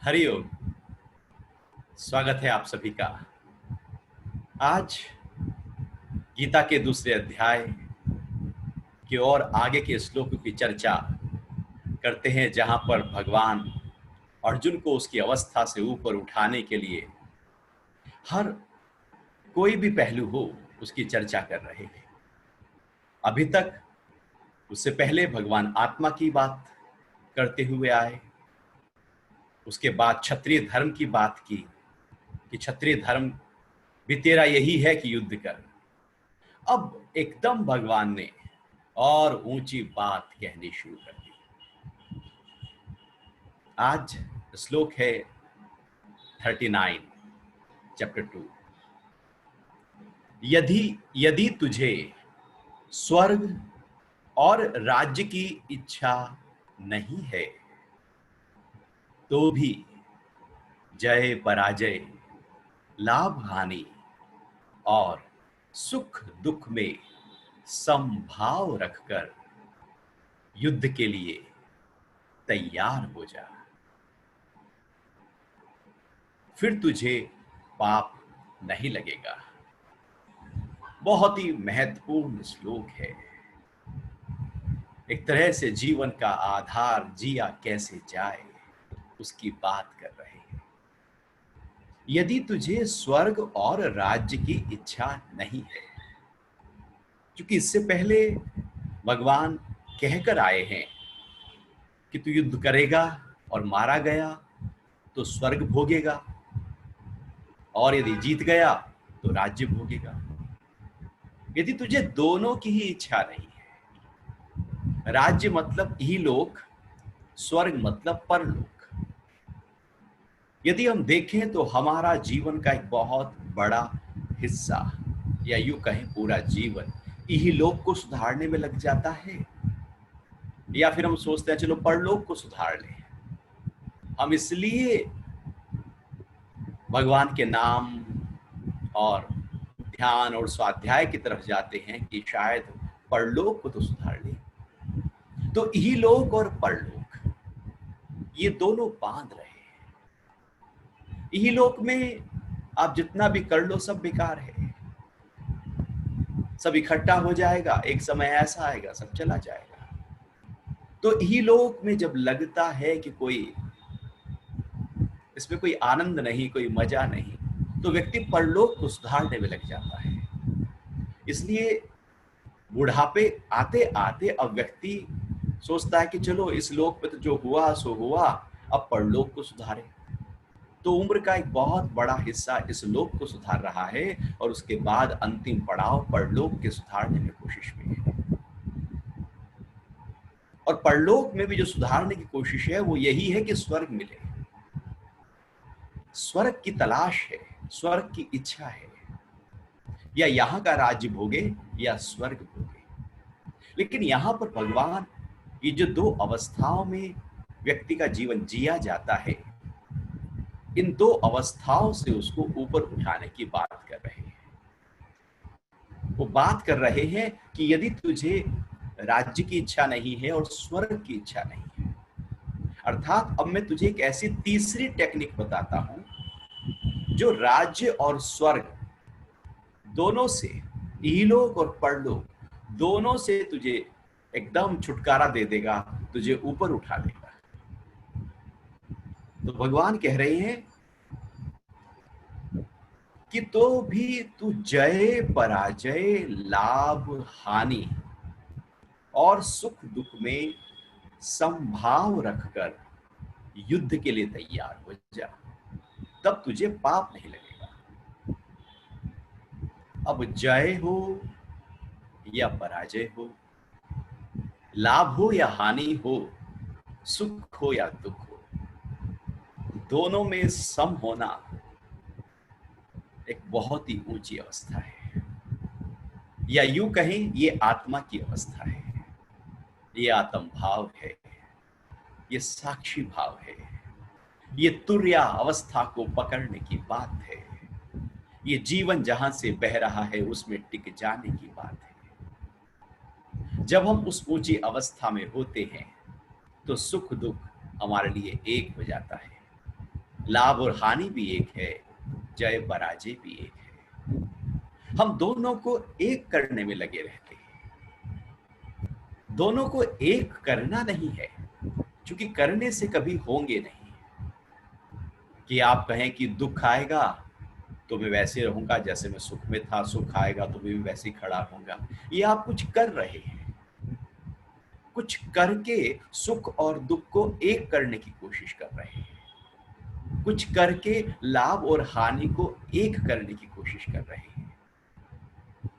हरिओम। स्वागत है आप सभी का। आज गीता के दूसरे अध्याय की और आगे के श्लोक की चर्चा करते हैं, जहां पर भगवान अर्जुन को उसकी अवस्था से ऊपर उठाने के लिए हर कोई भी पहलू हो उसकी चर्चा कर रहे हैं। अभी तक उससे पहले भगवान आत्मा की बात करते हुए आए, उसके बाद क्षत्रिय धर्म की बात की कि क्षत्रिय धर्म भी तेरा यही है कि युद्ध कर। अब एकदम भगवान ने और ऊंची बात कहनी शुरू कर दी। आज श्लोक है 39 चैप्टर 2। यदि यदि तुझे स्वर्ग और राज्य की इच्छा नहीं है तो भी जय पराजय, लाभ हानि और सुख दुख में समभाव रखकर युद्ध के लिए तैयार हो जा, फिर तुझे पाप नहीं लगेगा। बहुत ही महत्वपूर्ण श्लोक है। एक तरह से जीवन का आधार जिया कैसे जाए उसकी बात कर रहे हैं। यदि तुझे स्वर्ग और राज्य की इच्छा नहीं है, क्योंकि इससे पहले भगवान कहकर आए हैं कि तू युद्ध करेगा और मारा गया तो स्वर्ग भोगेगा, और यदि जीत गया तो राज्य भोगेगा। यदि तुझे दोनों की ही इच्छा नहीं है, राज्य मतलब इहलोक, स्वर्ग मतलब परलोक। यदि हम देखें तो हमारा जीवन का एक बहुत बड़ा हिस्सा, या यूं कहें पूरा जीवन, इहलोक को सुधारने में लग जाता है, या फिर हम सोचते हैं चलो परलोक को सुधार लें। हम इसलिए भगवान के नाम और ध्यान और स्वाध्याय की तरफ जाते हैं कि शायद परलोक को तो सुधार ले। तो इहलोक और परलोक ये दोनों बांध रहे हैं। इहलोक में आप जितना भी कर लो सब बेकार है, सब इकट्ठा हो जाएगा, एक समय ऐसा आएगा सब चला जाएगा। तो इहलोक में जब लगता है कि कोई इसमें कोई आनंद नहीं, कोई मजा नहीं, तो व्यक्ति परलोक को सुधारने में लग जाता है। इसलिए बुढ़ापे आते आते अब व्यक्ति सोचता है कि चलो इस लोक पे तो जो हुआ सो हुआ, अब परलोक को सुधारे। तो उम्र का एक बहुत बड़ा हिस्सा इस लोक को सुधार रहा है, और उसके बाद अंतिम पड़ाव परलोक के सुधारने में कोशिश में है। और परलोक में भी जो सुधारने की कोशिश है वो यही है कि स्वर्ग मिले, स्वर्ग की तलाश है, स्वर्ग की इच्छा है, या यहां का राज्य भोगे या स्वर्ग भोगे। लेकिन यहां पर भगवान ये जो दो अवस्थाओं में व्यक्ति का जीवन जिया जाता है, इन दो अवस्थाओं से उसको ऊपर उठाने की बात कर रहे हैं। वो बात कर रहे हैं कि यदि तुझे राज्य की इच्छा नहीं है और स्वर्ग की इच्छा नहीं है, अर्थात अब मैं तुझे एक ऐसी तीसरी टेक्निक बताता हूं जो राज्य और स्वर्ग दोनों से, इहलोक और परलोक दोनों से तुझे एकदम छुटकारा दे देगा, तुझे ऊपर उठा देगा। तो भगवान कह रहे हैं कि तो भी तू जय पराजय, लाभ हानि और सुख दुख में समभाव रखकर युद्ध के लिए तैयार हो जा, तब तुझे पाप नहीं लगेगा। अब जय हो या पराजय हो, लाभ हो या हानि हो, सुख हो या दुख हो, दोनों में सम होना एक बहुत ही ऊंची अवस्था है, या यूं कहें ये आत्मा की अवस्था है, ये आत्म भाव है, ये साक्षी भाव है, ये तुर्या अवस्था को पकड़ने की बात है, ये जीवन जहां से बह रहा है उसमें टिक जाने की बात है। जब हम उस ऊंची अवस्था में होते हैं तो सुख दुख हमारे लिए एक हो जाता है। लाभ और हानि भी एक है, जय पराजय भी एक है। हम दोनों को एक करने में लगे रहते हैं। दोनों को एक करना नहीं है, क्योंकि करने से कभी होंगे नहीं। कि आप कहें कि दुख आएगा तो मैं वैसे रहूंगा जैसे मैं सुख में था, सुख आएगा तो मैं भी वैसे ही खड़ा रहूंगा। ये आप कुछ कर रहे हैं, कुछ करके सुख और दुख को एक करने की कोशिश कर रहे हैं, कुछ करके लाभ और हानि को एक करने की कोशिश कर रहे हैं।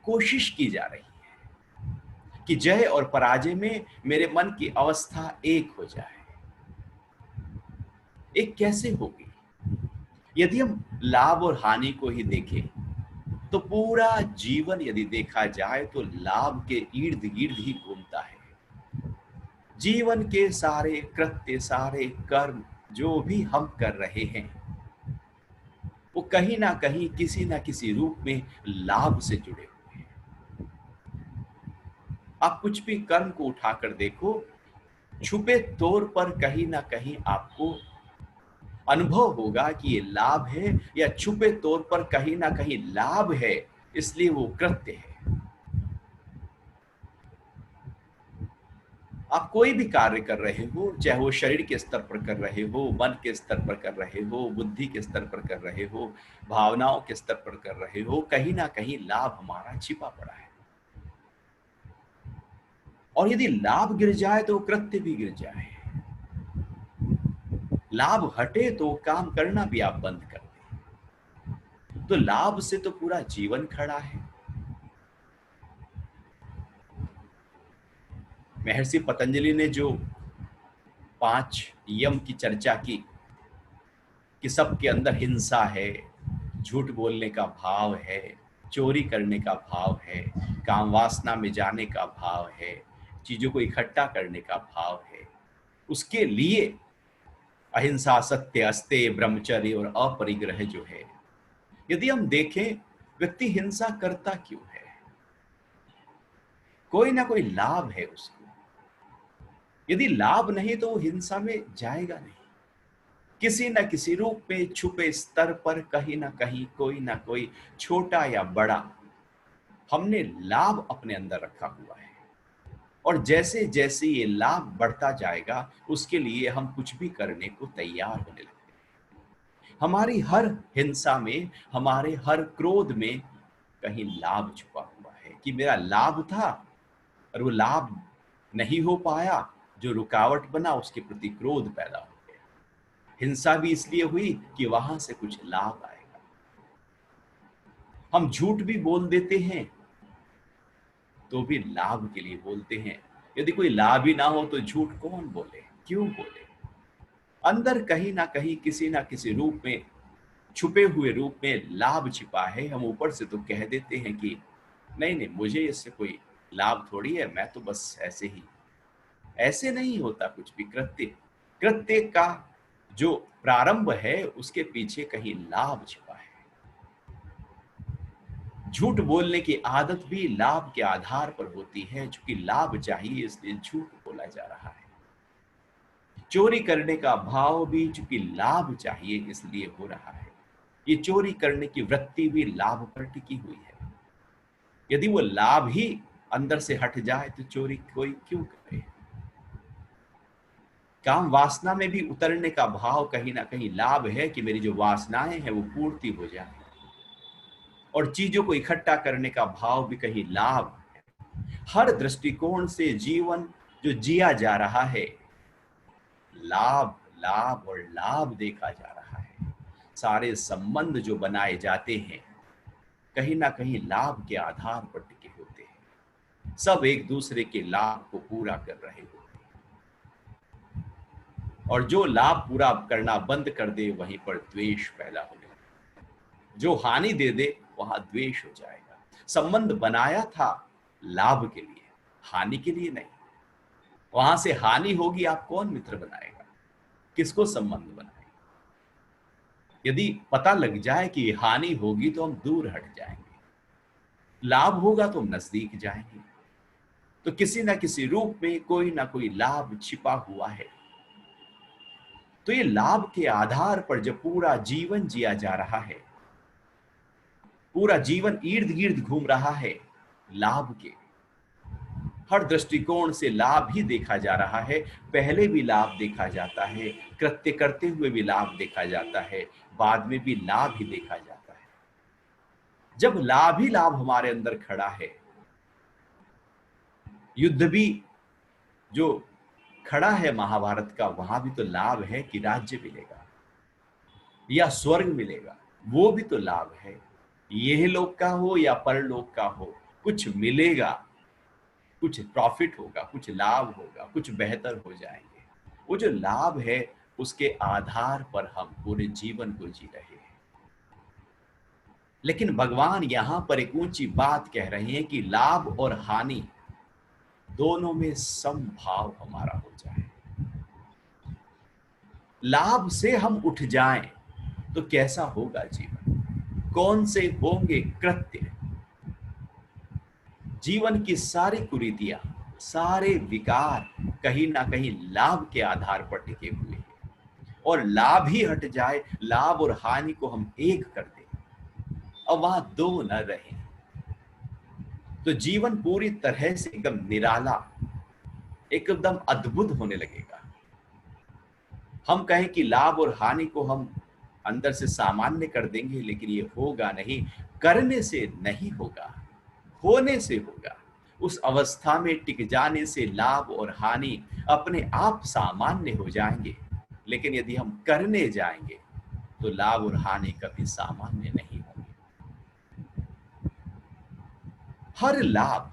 कोशिश की जा रही है कि जय और पराजय में मेरे मन की अवस्था एक हो जाए। एक कैसे होगी? यदि हम लाभ और हानि को ही देखें तो पूरा जीवन यदि देखा जाए तो लाभ के इर्द गिर्द ही घूमता है। जीवन के सारे कृत्य, सारे कर्म जो भी हम कर रहे हैं वो कहीं ना कहीं किसी ना किसी रूप में लाभ से जुड़े हुए हैं। आप कुछ भी कर्म को उठाकर देखो, छुपे तौर पर कहीं ना कहीं आपको अनुभव होगा कि ये लाभ है, या छुपे तौर पर कहीं ना कहीं लाभ है इसलिए वो कृत्य है। आप कोई भी कार्य कर रहे हो, चाहे वो शरीर के स्तर पर कर रहे हो, मन के स्तर पर कर रहे हो, बुद्धि के स्तर पर कर रहे हो, भावनाओं के स्तर पर कर रहे हो, कहीं ना कहीं लाभ हमारा छिपा पड़ा है। और यदि लाभ गिर जाए तो कृत्य भी गिर जाए। लाभ हटे तो काम करना भी आप बंद कर दें। तो लाभ से तो पूरा जीवन खड़ा है। महर्षि पतंजलि ने जो 5 यम की चर्चा की कि सबके अंदर हिंसा है, झूठ बोलने का भाव है, चोरी करने का भाव है, काम वासना में जाने का भाव है, चीजों को इकट्ठा करने का भाव है, उसके लिए अहिंसा, सत्य, अस्तेय, ब्रह्मचर्य और अपरिग्रह जो है, यदि हम देखें व्यक्ति हिंसा करता क्यों है? कोई ना कोई लाभ है उसको। यदि लाभ नहीं तो वो हिंसा में जाएगा नहीं। किसी न किसी रूप में छुपे स्तर पर कहीं ना कहीं कोई ना कोई छोटा या बड़ा हमने लाभ अपने अंदर रखा हुआ है। और जैसे जैसे ये लाभ बढ़ता जाएगा उसके लिए हम कुछ भी करने को तैयार होने लगते हैं। हमारी हर हिंसा में, हमारे हर क्रोध में कहीं लाभ छुपा हुआ है कि मेरा लाभ था और वो लाभ नहीं हो पाया, जो रुकावट बना उसके प्रति क्रोध पैदा हो गया। हिंसा भी इसलिए हुई कि वहां से कुछ लाभ आएगा। हम झूठ भी बोल देते हैं तो भी लाभ के लिए बोलते हैं। यदि कोई लाभ ही ना हो तो झूठ कौन बोले, क्यों बोले? अंदर कहीं ना कहीं किसी ना किसी रूप में, छुपे हुए रूप में लाभ छिपा है। हम ऊपर से तो कह देते हैं कि नहीं नहीं, मुझे इससे कोई लाभ थोड़ी है, मैं तो बस ऐसे ही। ऐसे नहीं होता कुछ भी। कृत्य कृत्य का जो प्रारंभ है उसके पीछे कहीं लाभ छिपा है। झूठ बोलने की आदत भी लाभ के आधार पर होती है, क्योंकि लाभ चाहिए इसलिए झूठ बोला जा रहा है। चोरी करने का भाव भी चूंकि लाभ चाहिए इसलिए हो रहा है। ये चोरी करने की वृत्ति भी लाभ पर टिकी हुई है। यदि वो लाभ ही अंदर से हट जाए तो चोरी कोई क्यों करे? काम वासना में भी उतरने का भाव कहीं ना कहीं लाभ है कि मेरी जो वासनाएं हैं वो पूर्ति हो जाए। और चीजों को इकट्ठा करने का भाव भी कहीं लाभ है। हर दृष्टिकोण से जीवन जो जिया जा रहा है, लाभ लाभ और लाभ देखा जा रहा है। सारे संबंध जो बनाए जाते हैं कहीं ना कहीं लाभ के आधार पर टिके होते हैं। सब एक दूसरे के लाभ को पूरा कर रहे होते हैं। और जो लाभ पूरा करना बंद कर दे वहीं पर द्वेष पैदा होने लगता है। जो हानि दे दे वहां द्वेष हो जाएगा। संबंध बनाया था लाभ के लिए, हानि के लिए नहीं। वहां से हानि होगी, आप कौन मित्र बनाएगा, किसको संबंध बनाएगा? यदि पता लग जाए कि हानि होगी तो हम दूर हट जाएंगे, लाभ होगा तो हम नजदीक जाएंगे। तो किसी ना किसी रूप में कोई ना कोई लाभ छिपा हुआ है। तो ये लाभ के आधार पर जब पूरा जीवन जिया जा रहा है, पूरा जीवन इर्द गिर्द घूम रहा है लाभ के, हर दृष्टिकोण से लाभ ही देखा जा रहा है। पहले भी लाभ देखा जाता है, कृत्य करते हुए भी लाभ देखा जाता है, बाद में भी लाभ ही देखा जाता है। जब लाभ ही लाभ हमारे अंदर खड़ा है, युद्ध भी जो खड़ा है महाभारत का, वहां भी तो लाभ है कि राज्य मिलेगा या स्वर्ग मिलेगा, वो भी तो लाभ है। यह लोक का हो या परलोक का हो, कुछ मिलेगा, कुछ प्रॉफिट होगा, कुछ लाभ होगा, कुछ बेहतर हो जाएंगे। वो जो लाभ है उसके आधार पर हम पूरे जीवन को जी रहे हैं। लेकिन भगवान यहां पर एक ऊंची बात कह रहे हैं कि लाभ और हानि दोनों में समभाव हमारा हो जाए। लाभ से हम उठ जाएं तो कैसा होगा जीवन, कौन से होंगे कृत्य। जीवन की सारी कुरीतियां, सारे विकार कहीं ना कहीं लाभ के आधार पर टिके हुए हैं, और लाभ ही हट जाए, लाभ और हानि को हम एक कर दें और वहां दो न रहे, तो जीवन पूरी तरह से एकदम निराला, एकदम अद्भुत होने लगेगा। हम कहें कि लाभ और हानि को हम अंदर से सामान्य कर देंगे, लेकिन ये होगा नहीं। करने से नहीं होगा, होने से होगा। उस अवस्था में टिक जाने से लाभ और हानि अपने आप सामान्य हो जाएंगे। लेकिन यदि हम करने जाएंगे तो लाभ और हानि कभी सामान्य नहीं होंगे। हर लाभ,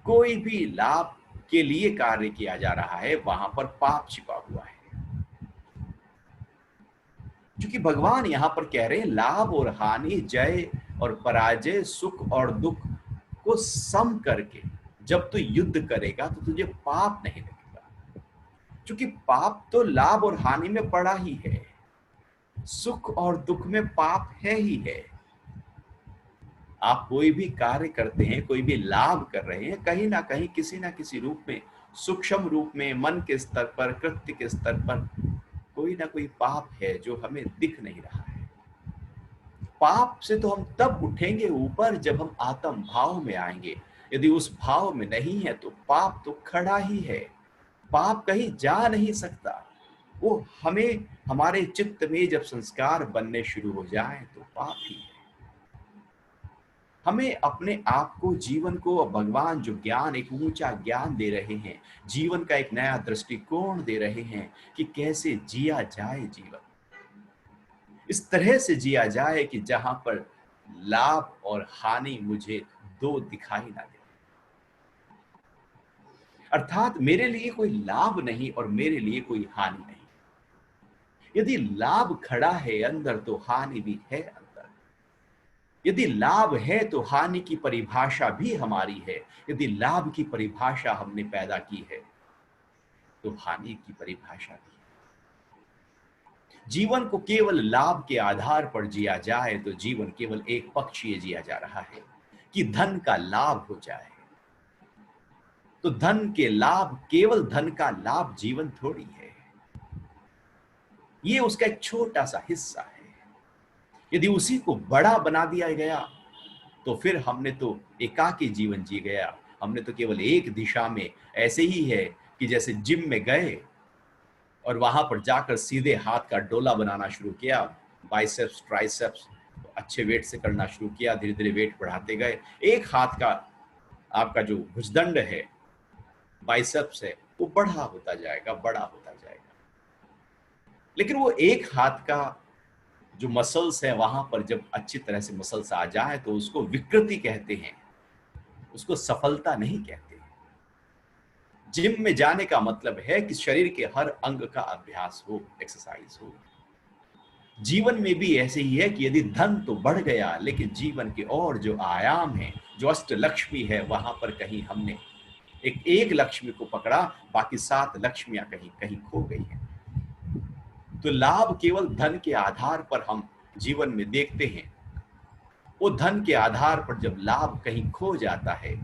कोई भी लाभ के लिए कार्य किया जा रहा है, वहां पर पाप छिपा हुआ है। क्योंकि भगवान यहां पर कह रहे हैं लाभ और हानि, जय और पराजय, सुख और दुख को सम करके जब तू युद्ध करेगा तो तुझे पाप नहीं लगेगा। क्योंकि पाप तो लाभ और हानि में पड़ा ही है, सुख और दुख में पाप है ही है। आप कोई भी कार्य करते हैं, कोई भी लाभ कर रहे हैं, कहीं ना कहीं किसी ना किसी रूप में, सूक्ष्म रूप में, मन के स्तर पर, कृत्य के स्तर पर कोई ना कोई पाप है जो हमें दिख नहीं रहा है। पाप से तो हम तब उठेंगे ऊपर जब हम आत्म भाव में आएंगे। यदि उस भाव में नहीं है तो पाप तो खड़ा ही है, पाप कहीं जा नहीं सकता। वो हमें, हमारे चित्त में जब संस्कार बनने शुरू हो जाए तो पाप ही है। हमें अपने आप को, जीवन को, भगवान जो ज्ञान, एक ऊंचा ज्ञान दे रहे हैं, जीवन का एक नया दृष्टिकोण दे रहे हैं कि कैसे जिया जाए जीवन, इस तरह से जिया जाए कि जहां पर लाभ और हानि मुझे दो दिखाई ना दे। अर्थात मेरे लिए कोई लाभ नहीं और मेरे लिए कोई हानि नहीं। यदि लाभ खड़ा है अंदर तो हानि भी है अंदर। यदि लाभ है तो हानि की परिभाषा भी हमारी है। यदि लाभ की परिभाषा हमने पैदा की है तो हानि की परिभाषा भी। जीवन को केवल लाभ के आधार पर जिया जाए तो जीवन केवल एक पक्षीय जिया जा रहा है कि धन का लाभ हो जाए। तो धन के लाभ, केवल धन का लाभ जीवन थोड़ी है, ये उसका एक छोटा सा हिस्सा है। यदि उसी को बड़ा बना दिया गया तो फिर हमने तो एकाकी जीवन जी गया। हमने तो केवल एक दिशा में, ऐसे ही है कि जैसे जिम में गए और वहां पर जाकर सीधे हाथ का डोला बनाना शुरू किया, बाइसेप्स, ट्राइसेप्स अच्छे वेट से करना शुरू किया, धीरे धीरे वेट बढ़ाते गए। एक हाथ का आपका जो भुजदंड है, बाइसेप्स है, वो बड़ा होता जाएगा, बड़ा होता जाएगा। लेकिन वो एक हाथ का जो मसल्स है, वहां पर जब अच्छी तरह से मसल्स आ जाए तो उसको विकृति कहते हैं, उसको सफलता नहीं कहते। जिम में जाने का मतलब है कि शरीर के हर अंग का अभ्यास हो, एक्सरसाइज हो। जीवन में भी ऐसे ही है कि यदि धन तो बढ़ गया, लेकिन जीवन के और जो आयाम है, जो अष्ट लक्ष्मी है, वहां पर कहीं हमने एक लक्ष्मी को पकड़ा, बाकी 7 लक्ष्मियां कहीं कहीं खो गई हैं। तो लाभ केवल धन के आधार पर हम जीवन में देखते हैं। वो धन के आधार पर जब लाभ कहीं खो जाता है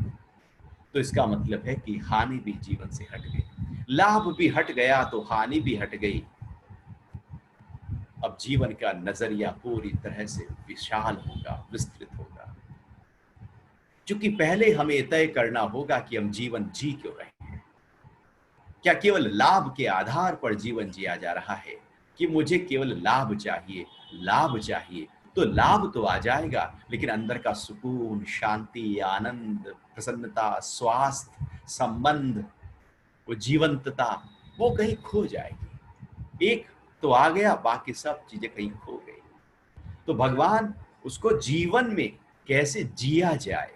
तो इसका मतलब है कि हानि भी जीवन से हट गई। लाभ भी हट गया तो हानि भी हट गई। अब जीवन का नजरिया पूरी तरह से विशाल होगा, विस्तृत होगा। क्योंकि पहले हमें तय करना होगा कि हम जीवन जी क्यों रहे हैं। क्या केवल लाभ के आधार पर जीवन जिया जा रहा है कि मुझे केवल लाभ चाहिए, लाभ चाहिए, तो लाभ तो आ जाएगा, लेकिन अंदर का सुकून, शांति, आनंद, प्रसन्नता, स्वास्थ्य, संबंध, वो जीवंतता, वो कहीं खो जाएगी। एक तो आ गया, बाकी सब चीजें कहीं खो गई। तो भगवान उसको जीवन में कैसे जिया जाए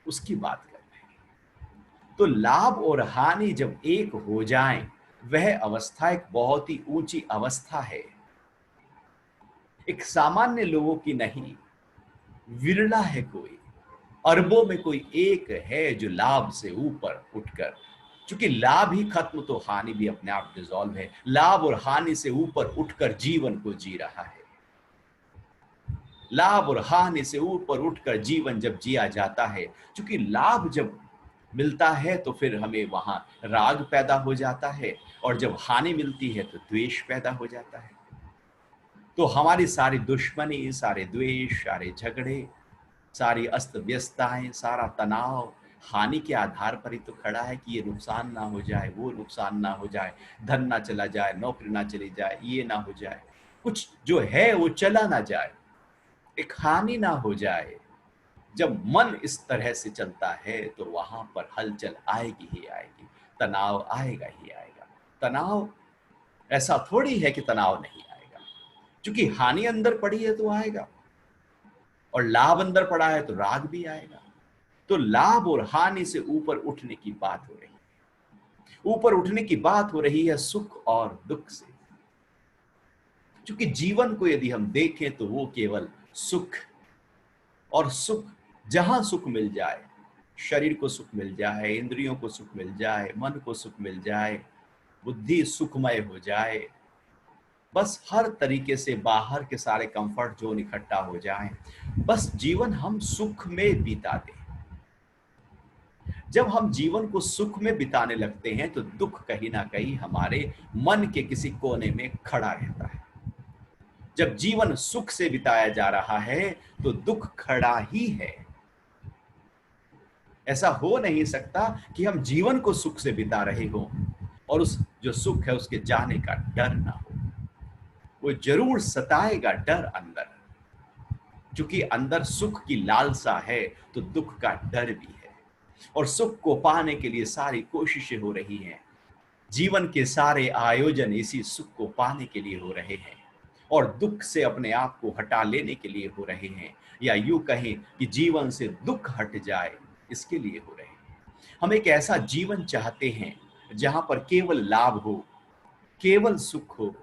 उसकी बात कर रहे हैं। तो लाभ और हानि जब एक हो जाएं, वह अवस्था एक बहुत ही ऊंची अवस्था है, एक सामान्य लोगों की नहीं, विरला है कोई, अरबों में कोई एक है जो लाभ से ऊपर उठकर, क्योंकि लाभ ही खत्म तो हानि भी अपने आप डिसॉल्व है, लाभ और हानि से ऊपर उठकर जीवन को जी रहा है। लाभ और हानि से ऊपर उठकर जीवन जब जिया जाता है, क्योंकि लाभ जब मिलता है तो फिर हमें वहां राग पैदा हो जाता है, और जब हानि मिलती है तो द्वेष पैदा हो जाता है। तो हमारी सारी दुश्मनी, सारे द्वेष, सारे झगड़े, सारी अस्त व्यस्तताएं, सारा तनाव हानि के आधार पर ही तो खड़ा है कि ये नुकसान ना हो जाए, वो नुकसान ना हो जाए, धन ना चला जाए, नौकरी ना चली जाए, ये ना हो जाए, कुछ जो है वो चला ना जाए, एक हानि ना हो जाए। जब मन इस तरह से चलता है तो वहां पर हलचल आएगी ही आएगी, तनाव आएगा ही आएगा। तनाव ऐसा थोड़ी है कि तनाव नहीं आएगा, क्योंकि हानि अंदर पड़ी है तो आएगा, और लाभ अंदर पड़ा है तो राग भी आएगा। तो लाभ और हानि से ऊपर उठने की बात हो रही है, ऊपर उठने की बात हो रही है सुख और दुख से। क्योंकि जीवन को यदि हम देखें तो वो केवल सुख, और सुख जहां सुख मिल जाए, शरीर को सुख मिल जाए, इंद्रियों को सुख मिल जाए, मन को सुख मिल जाए, बुद्धि सुखमय हो जाए, बस हर तरीके से बाहर के सारे कंफर्ट जोन इकट्ठा हो जाएं, बस जीवन हम सुख में बिता दें। जब हम जीवन को सुख में बिताने लगते हैं तो दुख कहीं ना कहीं हमारे मन के किसी कोने में खड़ा रहता है। जब जीवन सुख से बिताया जा रहा है तो दुख खड़ा ही है। ऐसा हो नहीं सकता कि हम जीवन को सुख से बिता रहे हो और उस जो सुख है उसके जाने का डर ना हो। वो जरूर सताएगा डर अंदर, क्योंकि अंदर सुख की लालसा है तो दुख का डर भी है, और सुख को पाने के लिए सारी कोशिशें हो रही हैं। जीवन के सारे आयोजन इसी सुख को पाने के लिए हो रहे हैं, और दुख से अपने आप को हटा लेने के लिए हो रहे हैं, या यूं कहें कि जीवन से दुख हट जाए इसके लिए हो रहे हैं। हम एक ऐसा जीवन चाहते हैं जहां पर केवल लाभ हो, केवल सुख हो,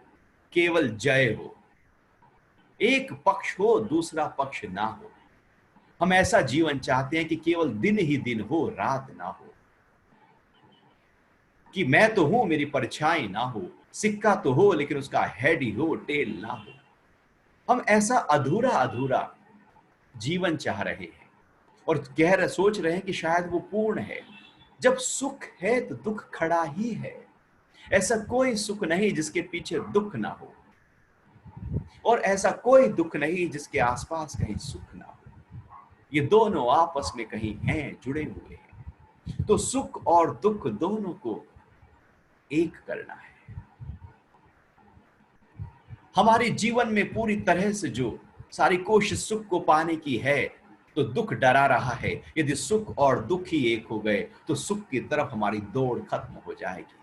केवल जय हो, एक पक्ष हो दूसरा पक्ष ना हो। हम ऐसा जीवन चाहते हैं कि केवल दिन ही दिन हो, रात ना हो, कि मैं तो हूं मेरी परछाई ना हो, सिक्का तो हो लेकिन उसका हेड ही हो, टेल ना हो। हम ऐसा अधूरा अधूरा जीवन चाह रहे हैं और सोच रहे हैं कि शायद वो पूर्ण है। जब सुख है तो दुख खड़ा ही है। ऐसा कोई सुख नहीं जिसके पीछे दुख ना हो, और ऐसा कोई दुख नहीं जिसके आसपास कहीं सुख ना हो। ये दोनों आपस में कहीं हैं, जुड़े हुए हैं। तो सुख और दुख दोनों को एक करना है। हमारे जीवन में पूरी तरह से जो सारी कोशिश सुख को पाने की है, तो दुख डरा रहा है। यदि सुख और दुख ही एक हो गए तो सुख की तरफ हमारी दौड़ खत्म हो जाएगी।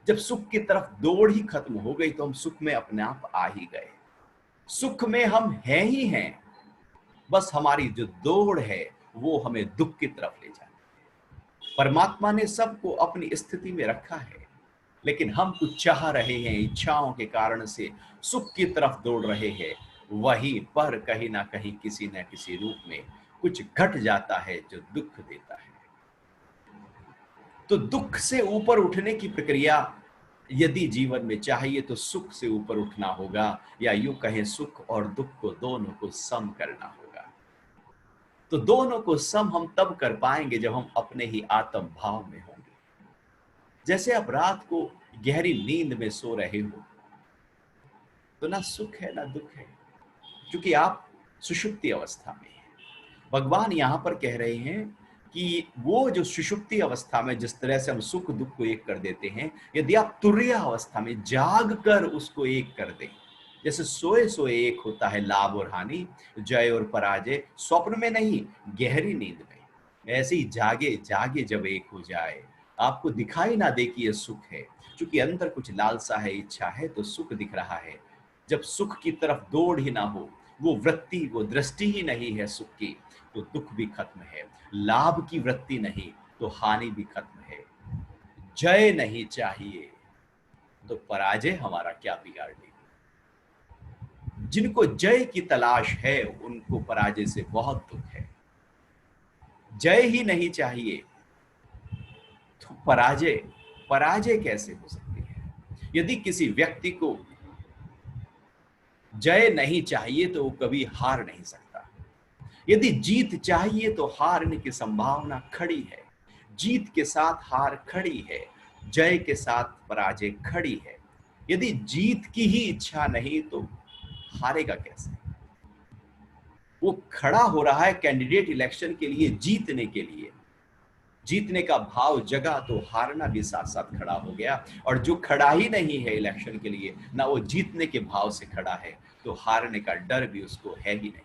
जब सुख की तरफ दौड़ ही खत्म हो गई तो हम सुख में अपने आप आ ही गए। सुख में हम हैं ही हैं, बस हमारी जो दौड़ है वो हमें दुख की तरफ ले जाती है। परमात्मा ने सबको अपनी स्थिति में रखा है, लेकिन हम कुछ चाह रहे हैं, इच्छाओं के कारण से सुख की तरफ दौड़ रहे हैं। वहीं पर कहीं ना कहीं किसी न किसी रूप में कुछ घट जाता है जो दुख देता है। तो दुख से ऊपर उठने की प्रक्रिया यदि जीवन में चाहिए तो सुख से ऊपर उठना होगा, या यूं कहें सुख और दुख को दोनों को सम करना होगा। तो दोनों को सम हम तब कर पाएंगे जब हम अपने ही आत्म भाव में होंगे। जैसे आप रात को गहरी नींद में सो रहे हो, तो ना सुख है ना दुख है, क्योंकि आप सुषुप्ति अवस्था में हैं। भगवान यहाँ पर कह रहे हैं कि वो जो सुषुप्ति अवस्था में जिस तरह से हम सुख दुख को एक कर देते हैं, यदि आप तुर्य अवस्था में जाग कर उसको एक कर दें, जैसे सोए सोए एक होता है लाभ और हानि, जय और पराजय, स्वप्न में नहीं, गहरी नींद में, ऐसे ही जागे जागे जब एक हो जाए, आपको दिखाई ना दे कि ये सुख है, क्योंकि अंदर कुछ लालसा है, इच्छा है, तो सुख दिख रहा है। जब सुख की तरफ दौड़ ही ना हो, वो वृत्ति, वो दृष्टि ही नहीं है सुख की, तो दुख भी खत्म है। लाभ की वृत्ति नहीं तो हानि भी खत्म है। जय नहीं चाहिए तो पराजय हमारा क्या बिगाड़ लेगी। जिनको जय की तलाश है उनको पराजय से बहुत दुख है। जय ही नहीं चाहिए तो पराजय, पराजय कैसे हो सकती है? यदि किसी व्यक्ति को जय नहीं चाहिए तो वो कभी हार नहीं सकता। यदि जीत चाहिए तो हारने की संभावना खड़ी है, जीत के साथ हार खड़ी है, जय के साथ पराजय खड़ी है। यदि जीत की ही इच्छा नहीं तो हारेगा कैसे? वो खड़ा हो रहा है कैंडिडेट इलेक्शन के लिए, जीतने के लिए, जीतने का भाव जगा तो हारना भी साथ साथ खड़ा हो गया। और जो खड़ा ही नहीं है इलेक्शन के लिए, ना वो जीतने के भाव से खड़ा है, तो हारने का डर भी उसको है ही नहीं।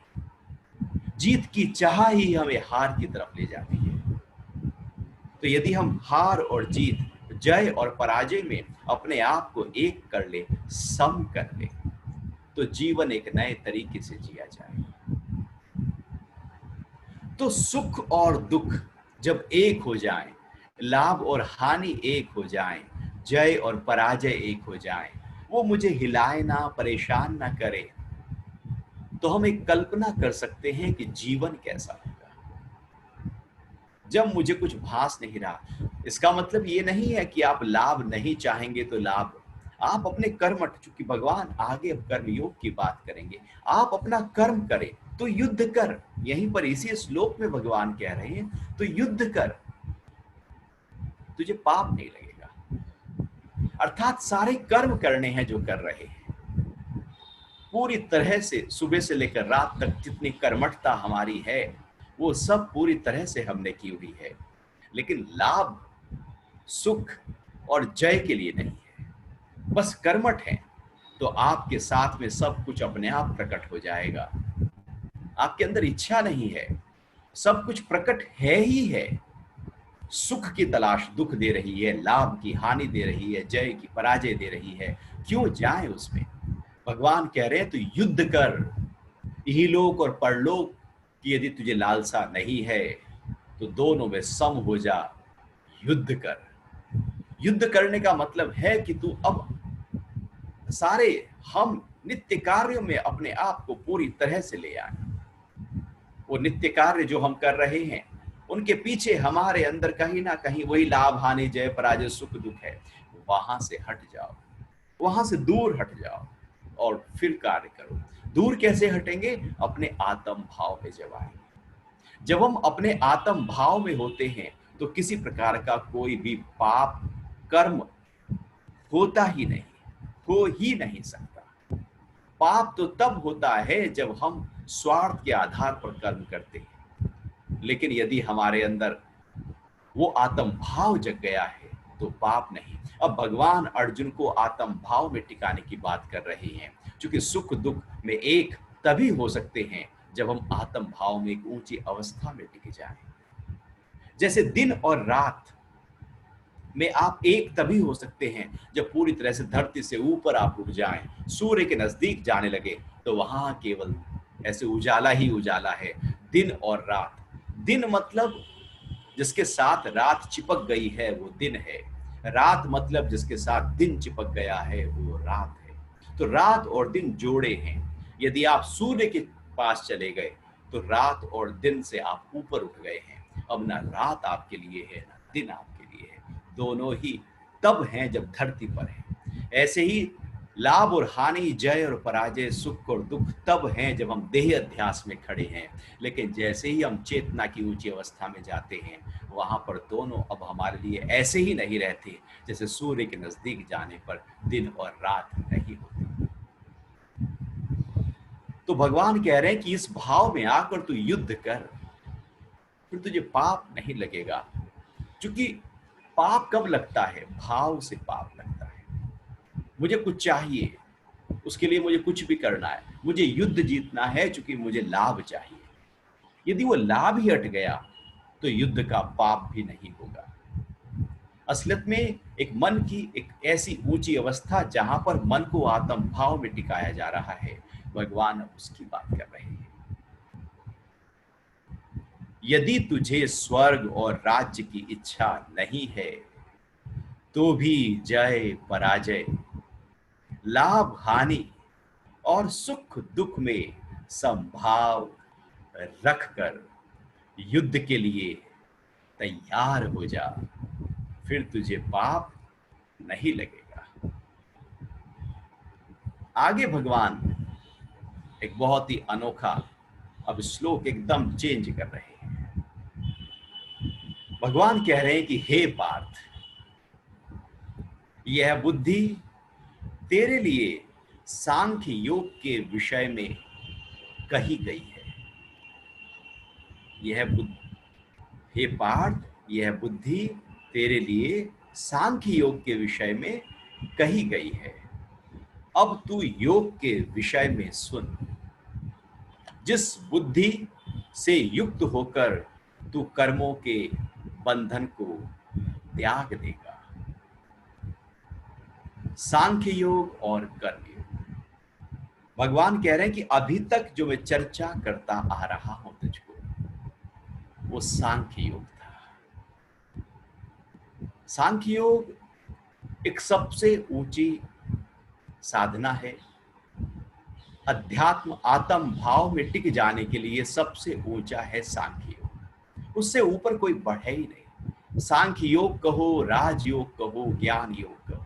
जीत की चाह ही हमें हार की तरफ ले जाती है। तो यदि हम हार और जीत, जय और पराजय में अपने आप को एक कर ले, सम कर ले, तो जीवन एक नए तरीके से जिया जाए। तो सुख और दुख जब एक हो जाएं, लाभ और हानि एक हो जाएं, जय और पराजय एक हो जाएं, वो मुझे हिलाए ना, परेशान ना करे, तो हम एक कल्पना कर सकते हैं कि जीवन कैसा होगा जब मुझे कुछ भास नहीं रहा। इसका मतलब ये नहीं है कि आप लाभ नहीं चाहेंगे तो लाभ, आप अपने कर्म, चूंकि भगवान आगे अब कर्म योग की बात करेंगे, आप अपना कर्म करें तो युद्ध कर। यहीं पर इसी श्लोक में भगवान कह रहे हैं तो युद्ध कर, तुझे पाप नहीं लगेगा। अर्थात सारे कर्म करने हैं जो कर रहे हैं, पूरी तरह से सुबह से लेकर रात तक जितनी कर्मठता हमारी है वो सब पूरी तरह से हमने की हुई है। लेकिन लाभ, सुख और जय के लिए नहीं है, बस कर्मठ है, तो आपके साथ में सब कुछ अपने आप प्रकट हो जाएगा। आपके अंदर इच्छा नहीं है, सब कुछ प्रकट है ही है। सुख की तलाश दुख दे रही है, लाभ की हानि दे रही है, जय की पराजय दे रही है, क्यों जाए उसमें? भगवान कह रहे हैं तो युद्ध कर। इहलोक और परलोक की यदि तुझे लालसा नहीं है तो दोनों में सम हो जा, युद्ध कर। युद्ध करने का मतलब है कि तू अब सारे हम नित्य कार्यों में अपने आप को पूरी तरह से ले आए। वो नित्य कार्य जो हम कर रहे हैं उनके पीछे हमारे अंदर कहीं ना कहीं वही लाभ हानि जय पराजय सुख दुख है। वहां से हट जाओ, वहां से दूर हट जाओ और फिर कार्य करो। दूर कैसे हटेंगे? अपने आत्म भाव में जब आएंगे। जब हम अपने आत्म भाव में होते हैं तो किसी प्रकार का कोई भी पाप कर्म होता ही नहीं, हो ही नहीं सकता। पाप तो तब होता है जब हम स्वार्थ के आधार पर कर्म करते हैं। लेकिन यदि हमारे अंदर वो आत्म भाव जग गया है तो पाप नहीं। अब भगवान अर्जुन को आत्म भाव में टिकाने की बात कर रहे हैं, क्योंकि सुख दुख में एक तभी हो सकते हैं जब हम आत्म भाव में एक ऊंची अवस्था में टिके जाएं। जैसे दिन और रात में आप एक तभी हो सकते हैं जब पूरी तरह से धरती से ऊपर आप उठ जाएं, सूर्य के नजदीक जाने लगे, तो वहां केवल ऐसे उजाला ही उजाला है, दिन और रात। दिन मतलब जिसके साथ रात चिपक गई है वो दिन है, रात मतलब जिसके साथ दिन चिपक गया है वो रात है। तो रात और दिन जोड़े हैं। यदि आप सूर्य के पास चले गए तो रात और दिन से आप ऊपर उठ गए हैं। अब ना रात आपके लिए है ना दिन आपके लिए है, दोनों ही तब हैं जब धरती पर है। ऐसे ही लाभ और हानि, जय और पराजय, सुख और दुख तब हैं जब हम देह अध्यास में खड़े हैं। लेकिन जैसे ही हम चेतना की ऊंची अवस्था में जाते हैं, वहां पर दोनों अब हमारे लिए ऐसे ही नहीं रहते जैसे सूर्य के नजदीक जाने पर दिन और रात नहीं होती। तो भगवान कह रहे हैं कि इस भाव में आकर तू युद्ध कर, फिर तुझे पाप नहीं लगेगा। क्योंकि पाप कब लगता है? भाव से पाप लगता है। मुझे कुछ चाहिए, उसके लिए मुझे कुछ भी करना है, मुझे युद्ध जीतना है क्योंकि मुझे लाभ चाहिए। यदि वो लाभ ही हट गया तो युद्ध का पाप भी नहीं होगा। असलियत में एक मन की एक ऐसी ऊंची अवस्था जहां पर मन को आत्म भाव में टिकाया जा रहा है, भगवान उसकी बात कर रहे हैं। यदि तुझे स्वर्ग और राज्य की इच्छा नहीं है तो भी जय पराजय, लाभ हानि और सुख दुख में संभाव रखकर युद्ध के लिए तैयार हो जा, फिर तुझे पाप नहीं लगेगा। आगे भगवान एक बहुत ही अनोखा अब श्लोक एकदम चेंज कर रहे हैं। भगवान कह रहे हैं कि हे पार्थ, यह बुद्धि तेरे लिए सांख्य योग के विषय में कही गई है। यह बुद्धि, हे पार्थ, यह बुद्धि तेरे लिए सांख्य योग के विषय में कही गई है। अब तू योग के विषय में सुन। जिस बुद्धि से युक्त होकर तू कर्मों के बंधन को त्याग देगा। सांख्य योग और कर्म योग। भगवान कह रहे हैं कि अभी तक जो मैं चर्चा करता आ रहा हूं तुझको, वो सांख्य योग था। सांख्य योग एक सबसे ऊंची साधना है। अध्यात्म आत्म भाव में टिक जाने के लिए सबसे ऊंचा है सांख्य योग। उससे ऊपर कोई बढ़े ही नहीं। सांख्य योग कहो, राजयोग कहो, ज्ञान योग कहो,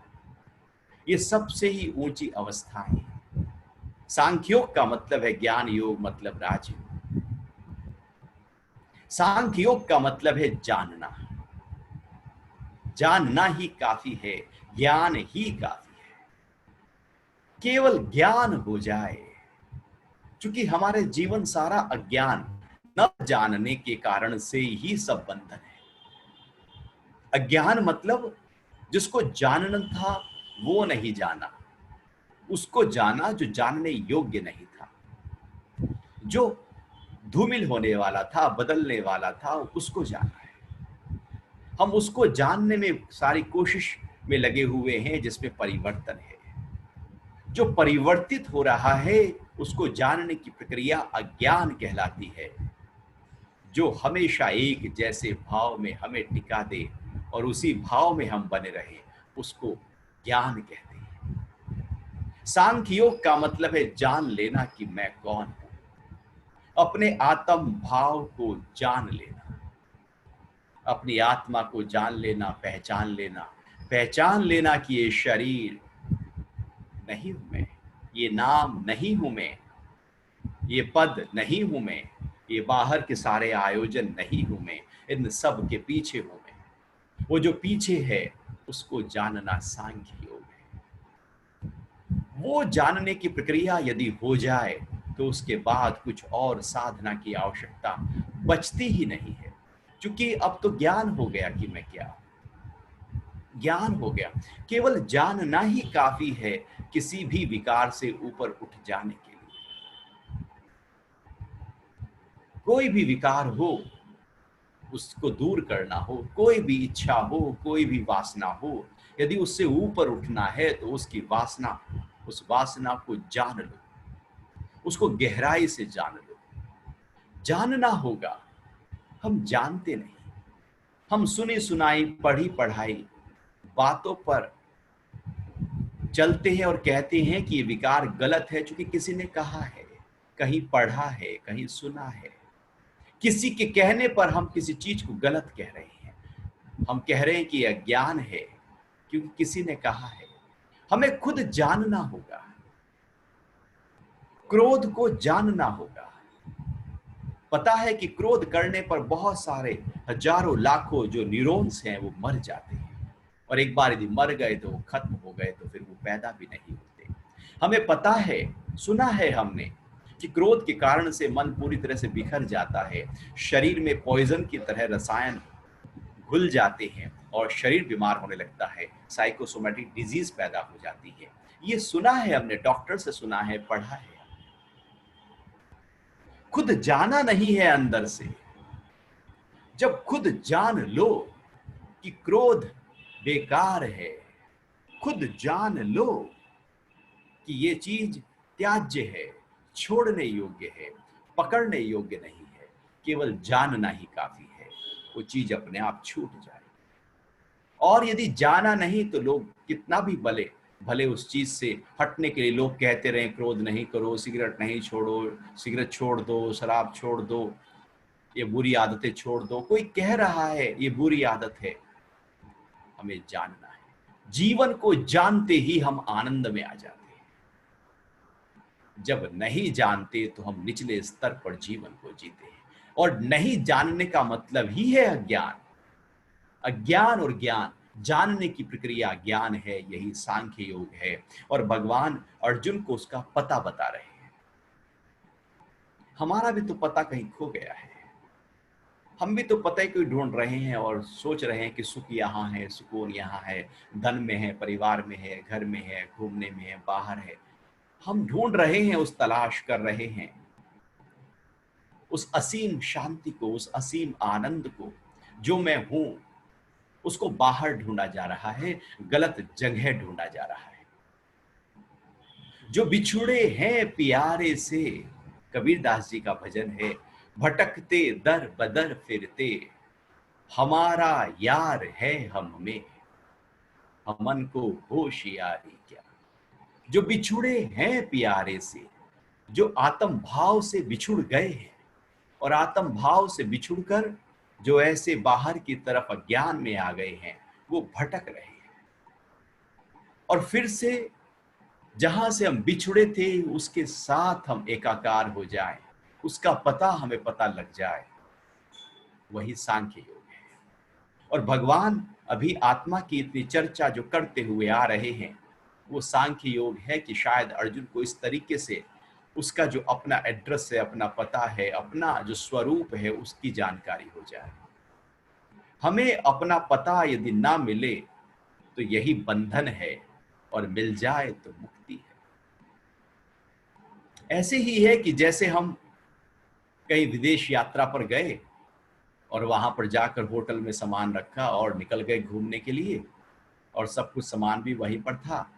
ये सबसे ही ऊंची अवस्थाएं हैं। सांख्य योग का मतलब है ज्ञान योग, मतलब राजयोग। सांख्य योग का मतलब है जानना। जानना ही काफी है, ज्ञान ही काफी है। केवल ज्ञान हो जाए, क्योंकि हमारे जीवन सारा अज्ञान, न जानने के कारण से ही सब बंधन है। अज्ञान मतलब जिसको जानना था वो नहीं जाना, उसको जाना जो जानने योग्य नहीं था, जो धूमिल होने वाला था, बदलने वाला था, उसको जाना है। हम उसको जानने में सारी कोशिश में लगे हुए हैं जिसमें परिवर्तन है। जो परिवर्तित हो रहा है उसको जानने की प्रक्रिया अज्ञान कहलाती है। जो हमेशा एक जैसे भाव में हमें टिका दे और उसी भाव में हम बने रहे, उसको ज्ञान कहते हैं। सांख्य योग का मतलब है जान लेना कि मैं कौन हूं, अपने आत्म भाव को जान लेना, अपनी आत्मा को जान लेना, पहचान लेना कि ये शरीर नहीं हूं मैं, ये नाम नहीं हूं मैं, ये पद नहीं हूं मैं, ये बाहर के सारे आयोजन नहीं हूं मैं, इन सब के पीछे हूं मैं। वो जो पीछे है उसको जानना सांख्य योग है। वो जानने की प्रक्रिया यदि हो जाए तो उसके बाद कुछ और साधना की आवश्यकता बचती ही नहीं है, क्योंकि अब तो ज्ञान हो गया कि मैं क्या हूं। ज्ञान हो गया, केवल जानना ही काफी है किसी भी विकार से ऊपर उठ जाने के लिए। कोई भी विकार हो उसको दूर करना हो, कोई भी इच्छा हो, कोई भी वासना हो, यदि उससे ऊपर उठना है तो उसकी वासना, उस वासना को जान लो, उसको गहराई से जान लो। जानना होगा। हम जानते नहीं, हम सुनी सुनाई पढ़ी पढ़ाई बातों पर चलते हैं और कहते हैं कि ये विकार गलत है क्योंकि किसी ने कहा है, कहीं पढ़ा है, कहीं सुना है। किसी के कहने पर हम किसी चीज को गलत कह रहे हैं। हम कह रहे हैं कि यह अज्ञान है क्योंकि किसी ने कहा है। हमें खुद जानना होगा, क्रोध को जानना होगा। पता है कि क्रोध करने पर बहुत सारे हजारों लाखों जो न्यूरॉन्स हैं वो मर जाते हैं, और एक बार यदि मर गए तो वो खत्म हो गए तो फिर वो पैदा भी नहीं होते। हमें पता है, सुना है हमने कि क्रोध के कारण से मन पूरी तरह से बिखर जाता है, शरीर में पॉइजन की तरह रसायन घुल जाते हैं और शरीर बीमार होने लगता है, साइकोसोमेटिक डिजीज पैदा हो जाती है। ये सुना है हमने, डॉक्टर से सुना है, पढ़ा है, खुद जाना नहीं है अंदर से। जब खुद जान लो कि क्रोध बेकार है, खुद जान लो कि ये चीज त्याज्य है, छोड़ने योग्य है, पकड़ने योग्य नहीं है, केवल जानना ही काफी है, वो चीज अपने आप छूट जाए। और यदि जाना नहीं तो लोग कितना भी भले उस चीज से हटने के लिए लोग कहते रहे क्रोध नहीं करो, सिगरेट नहीं छोड़ो, सिगरेट छोड़ दो, शराब छोड़ दो, ये बुरी आदतें छोड़ दो, कोई कह रहा है ये बुरी आदत है, हमें जानना है। जीवन को जानते ही हम आनंद में आ जाते हैं। जब नहीं जानते तो हम निचले स्तर पर जीवन को जीते हैं, और नहीं जानने का मतलब ही है अज्ञान। अज्ञान और ज्ञान, जानने की प्रक्रिया ज्ञान है, यही सांख्य योग है। और भगवान अर्जुन को उसका पता बता रहे हैं। हमारा भी तो पता कहीं खो गया है, हम भी तो पता ही कोई ढूंढ रहे हैं और सोच रहे हैं कि सुख यहाँ है, सुकून यहाँ है, धन में है, परिवार में है, घर में है, घूमने में है, बाहर है। हम ढूंढ रहे हैं, उस तलाश कर रहे हैं उस असीम शांति को, उस असीम आनंद को। जो मैं हूं उसको बाहर ढूंढा जा रहा है, गलत जगह ढूंढा जा रहा है। जो बिछुड़े हैं प्यारे से, कबीरदास जी का भजन है, भटकते दर बदर फिरते, हमारा यार है हम में, हमन को होशियारी क्या। जो बिछुड़े हैं प्यारे से, जो आत्म भाव से बिछुड़ गए हैं, और आत्म भाव से बिछुड़कर जो ऐसे बाहर की तरफ अज्ञान में आ गए हैं, वो भटक रहे हैं। और फिर से जहां से हम बिछुड़े थे उसके साथ हम एकाकार हो जाएं, उसका पता हमें पता लग जाए, वही सांख्य योग है। और भगवान अभी आत्मा की इतनी चर्चा जो करते हुए आ रहे हैं, वो सांख्य योग है कि शायद अर्जुन को इस तरीके से उसका जो अपना एड्रेस है, अपना पता है, अपना जो स्वरूप है, उसकी जानकारी हो जाए। हमें अपना पता यदि ना मिले तो यही बंधन है, और मिल जाए तो मुक्ति है। ऐसे ही है कि जैसे हम कहीं विदेश यात्रा पर गए और वहां पर जाकर होटल में सामान रखा और निकल गए घूमने के लिए, और सब कुछ सामान भी वहीं पर था,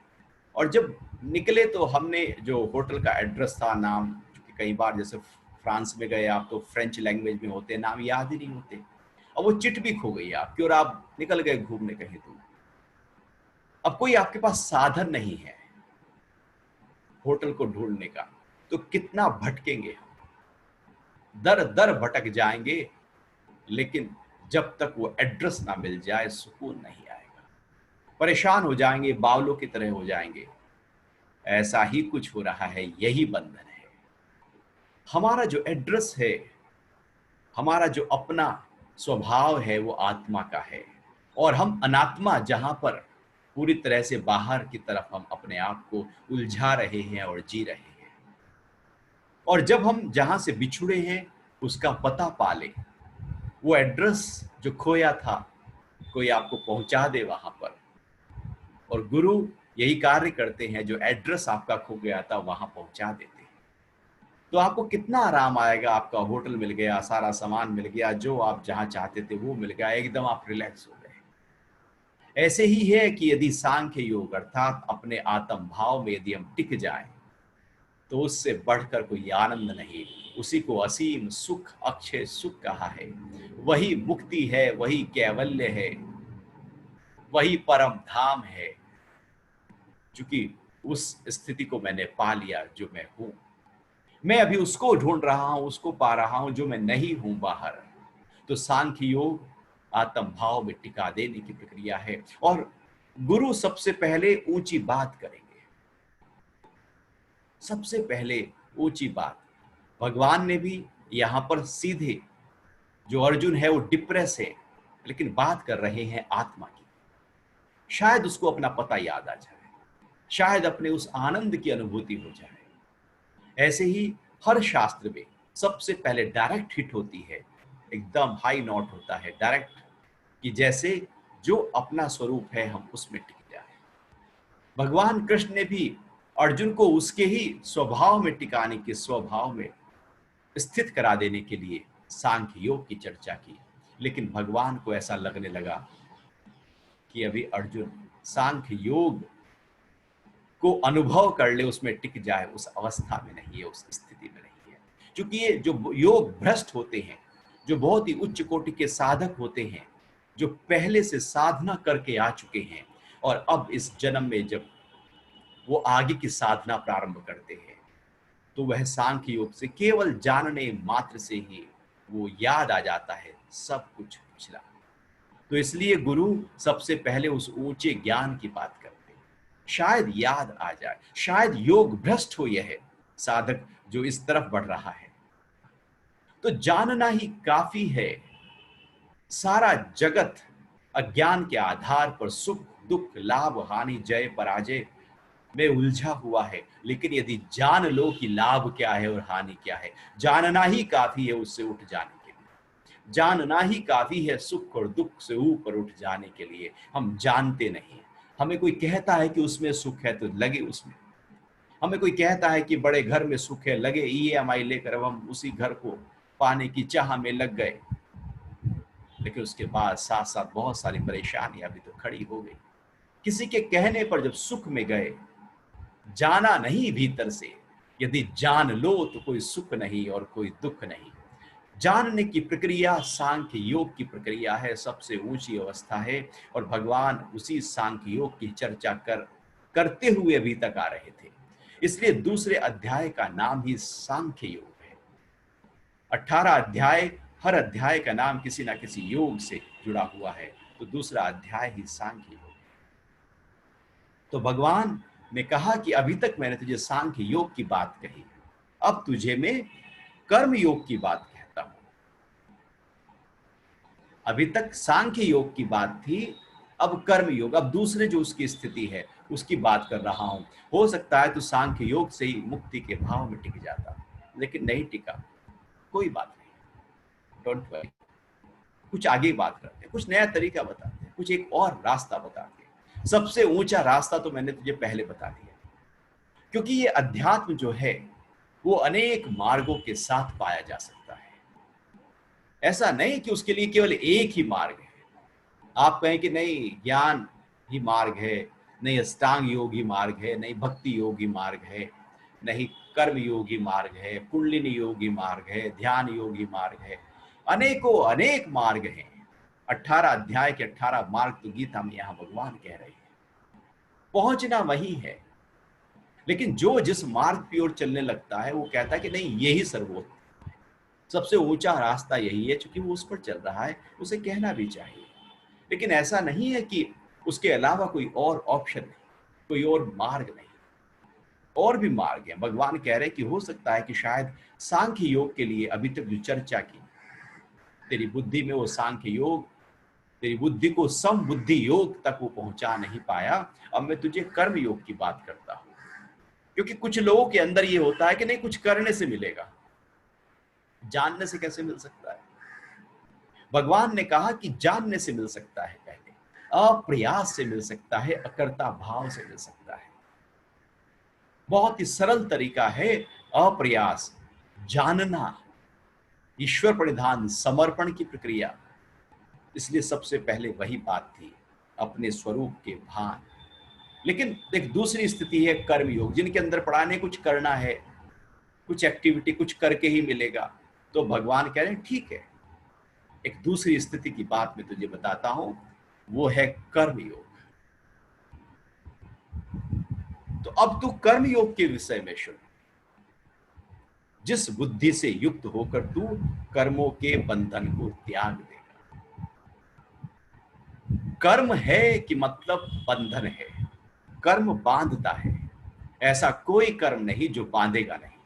और जब निकले तो हमने जो होटल का एड्रेस था, नाम, क्योंकि कई बार जैसे फ्रांस में गए आप तो फ्रेंच लैंग्वेज में होते, नाम याद ही नहीं होते, और वो चिट भी खो गई आपकी, और आप निकल गए घूमने कहीं दूर। अब कोई आपके पास साधन नहीं है होटल को ढूंढने का, तो कितना भटकेंगे हम, दर दर भटक जाएंगे, लेकिन जब तक वो एड्रेस ना मिल जाए सुकून नहीं आएगा। परेशान हो जाएंगे, बावलों की तरह हो जाएंगे। ऐसा ही कुछ हो रहा है, यही बंधन है। हमारा जो एड्रेस है, हमारा जो अपना स्वभाव है, वो आत्मा का है, और हम अनात्मा जहां पर पूरी तरह से बाहर की तरफ हम अपने आप को उलझा रहे हैं और जी रहे हैं। और जब हम जहां से बिछुड़े हैं उसका पता पा ले, वो एड्रेस जो खोया था कोई आपको पहुंचा दे वहां पर, और गुरु यही कार्य करते हैं, जो एड्रेस आपका खो गया था वहां पहुंचा देते हैं। तो आपको कितना आराम आएगा, आपका होटल मिल गया, सारा सामान मिल गया, जो आप जहां चाहते थे वो मिल गया, एकदम आप रिलैक्स हो गए। ऐसे ही है कि यदि सांख्य योग अर्थात अपने आत्म भाव में यदि हम टिक जाएं, तो उससे बढ़कर कोई आनंद नहीं। उसी को असीम सुख, अक्षय सुख कहा है। वही मुक्ति है, वही कैवल्य है, वही परम धाम है। क्योंकि उस स्थिति को मैंने पा लिया जो मैं हूं। मैं अभी उसको ढूंढ रहा हूं, उसको पा रहा हूं जो मैं नहीं हूं बाहर। तो सांख्य योग आत्म भाव में टिका देने की प्रक्रिया है। और गुरु सबसे पहले ऊंची बात करेंगे, सबसे पहले ऊंची बात। भगवान ने भी यहां पर सीधे, जो अर्जुन है वो डिप्रेस है, लेकिन बात कर रहे हैं आत्मा की। शायद उसको अपना पता याद आ जाए, शायद अपने उस आनंद की अनुभूति हो जाए। ऐसे ही हर शास्त्र में सबसे पहले डायरेक्ट हिट होती है, एकदम हाई नोट होता है डायरेक्ट, कि जैसे जो अपना स्वरूप है हम उसमें टिक जाए। भगवान कृष्ण ने भी अर्जुन को उसके ही स्वभाव में टिकाने के, स्वभाव में स्थित करा देने के लिए सांख्य योग की चर्चा की। लेकिन भगवान को ऐसा लगने लगा कि अभी अर्जुन सांख्य योग को अनुभव कर ले, उसमें टिक जाए, उस अवस्था में नहीं है, उस स्थिति में नहीं है। क्योंकि ये जो योग भ्रष्ट होते हैं, जो बहुत ही उच्च कोटि के साधक होते हैं, जो पहले से साधना करके आ चुके हैं और अब इस जन्म में जब वो आगे की साधना प्रारंभ करते हैं, तो वह सांख्य योग से केवल जानने मात्र से ही वो याद आ जाता है सब कुछ पिछला। तो इसलिए गुरु सबसे पहले उस ऊंचे ज्ञान की बात करते हैं, शायद याद आ जाए, शायद योग भ्रष्ट हो यह साधक जो इस तरफ बढ़ रहा है। तो जानना ही काफी है। सारा जगत अज्ञान के आधार पर सुख दुख लाभ हानि जय पराजय में उलझा हुआ है। लेकिन यदि जान लो कि लाभ क्या है और हानि क्या है, जानना ही काफी है उससे उठ जाने के लिए। जानना ही काफी है सुख और दुख से ऊपर उठ जाने के लिए। हम जानते नहीं, हमें कोई कहता है कि उसमें सुख है तो लगे उसमें, हमें कोई कहता है कि बड़े घर में सुख है, लगे ईएमआई लेकर अब हम उसी घर को पाने की चाह में लग गए। लेकिन उसके बाद साथ साथ बहुत सारी परेशानियां भी तो खड़ी हो गई। किसी के कहने पर जब सुख में गए, जाना नहीं भीतर से, यदि जान लो तो कोई सुख नहीं और कोई दुख नहीं। जानने की प्रक्रिया सांख्य योग की प्रक्रिया है, सबसे ऊंची अवस्था है। और भगवान उसी सांख्य योग की चर्चा करते हुए अभी तक आ रहे थे। इसलिए दूसरे अध्याय का नाम ही सांख्य योग है। 18 अध्याय, हर अध्याय का नाम किसी ना किसी योग से जुड़ा हुआ है, तो दूसरा अध्याय ही सांख्य योग। तो भगवान ने कहा कि अभी तक मैंने तुझे सांख्य योग की बात कही, अब तुझे मैं कर्म योग की बात कहता हूं। अभी तक सांख्य योग की बात थी, अब कर्म योग, अब दूसरे जो उसकी स्थिति है उसकी बात कर रहा हूं। हो सकता है तो सांख्य योग से ही मुक्ति के भाव में टिक जाता, लेकिन नहीं टिका, कोई बात नहीं, डोंट वरी। कुछ आगे बात करते हैं, कुछ नया तरीका बताते हैं, कुछ एक और रास्ता बताते हैं। सबसे ऊंचा रास्ता तो मैंने तुझे पहले बता दिया, क्योंकि ये अध्यात्म जो है वो अनेक मार्गों के साथ पाया जा सकता है। ऐसा नहीं कि उसके लिए केवल एक ही मार्ग है। आप कहें कि नहीं ज्ञान ही मार्ग है, नहीं अष्टांग योग ही मार्ग है, नहीं भक्ति योग ही मार्ग है, नहीं कर्म योगी मार्ग है, कुंडलिनी योगी मार्ग है, ध्यान योगी मार्ग है। अनेकों अनेक मार्ग हैं। 18 अध्याय के 18 मार्ग तो गीता में यहां भगवान कह रहे हैं, पहुंचना वही है। लेकिन जो जिस मार्ग की ओर चलने लगता है वो कहता है कि नहीं यही सर्वोत्तम, सबसे ऊंचा रास्ता यही है, क्योंकि वो उस पर चल रहा है, उसे कहना भी चाहिए। लेकिन ऐसा नहीं है कि उसके अलावा कोई और ऑप्शन नहीं, कोई और मार्ग नहीं, और भी मार्ग है। भगवान कह रहे कि हो सकता है कि शायद सांख्य योग के लिए अभी तक जो चर्चा की, तेरी बुद्धि में वो सांख्य योग, तेरी बुद्धि को समबुद्धि योग तक वो पहुंचा नहीं पाया। अब मैं तुझे कर्म योग की बात करता हूं, क्योंकि कुछ लोगों के अंदर ये होता है कि नहीं कुछ करने से मिलेगा, जानने से कैसे मिल सकता है। भगवान ने कहा कि जानने से मिल सकता है, पहले अप्रयास से मिल सकता है, अकर्ता भाव से मिल सकता है। बहुत ही सरल तरीका है अप्रयास, जानना, ईश्वर परिधान, समर्पण की प्रक्रिया। इसलिए सबसे पहले वही बात थी, अपने स्वरूप के भान। लेकिन एक दूसरी स्थिति है कर्म योग, जिनके अंदर पड़ा नहीं कुछ करना है, कुछ एक्टिविटी कुछ करके ही मिलेगा। तो भगवान कह रहे हैं ठीक है, एक दूसरी स्थिति की बात मैं तुझे बताता हूं, वो है कर्म योग। तो अब तू कर्म योग के विषय में सुन। जिस बुद्धि से युक्त होकर तू कर्मों के बंधन को त्याग देगा। कर्म है कि मतलब बंधन है, कर्म बांधता है, ऐसा कोई कर्म नहीं जो बांधेगा नहीं।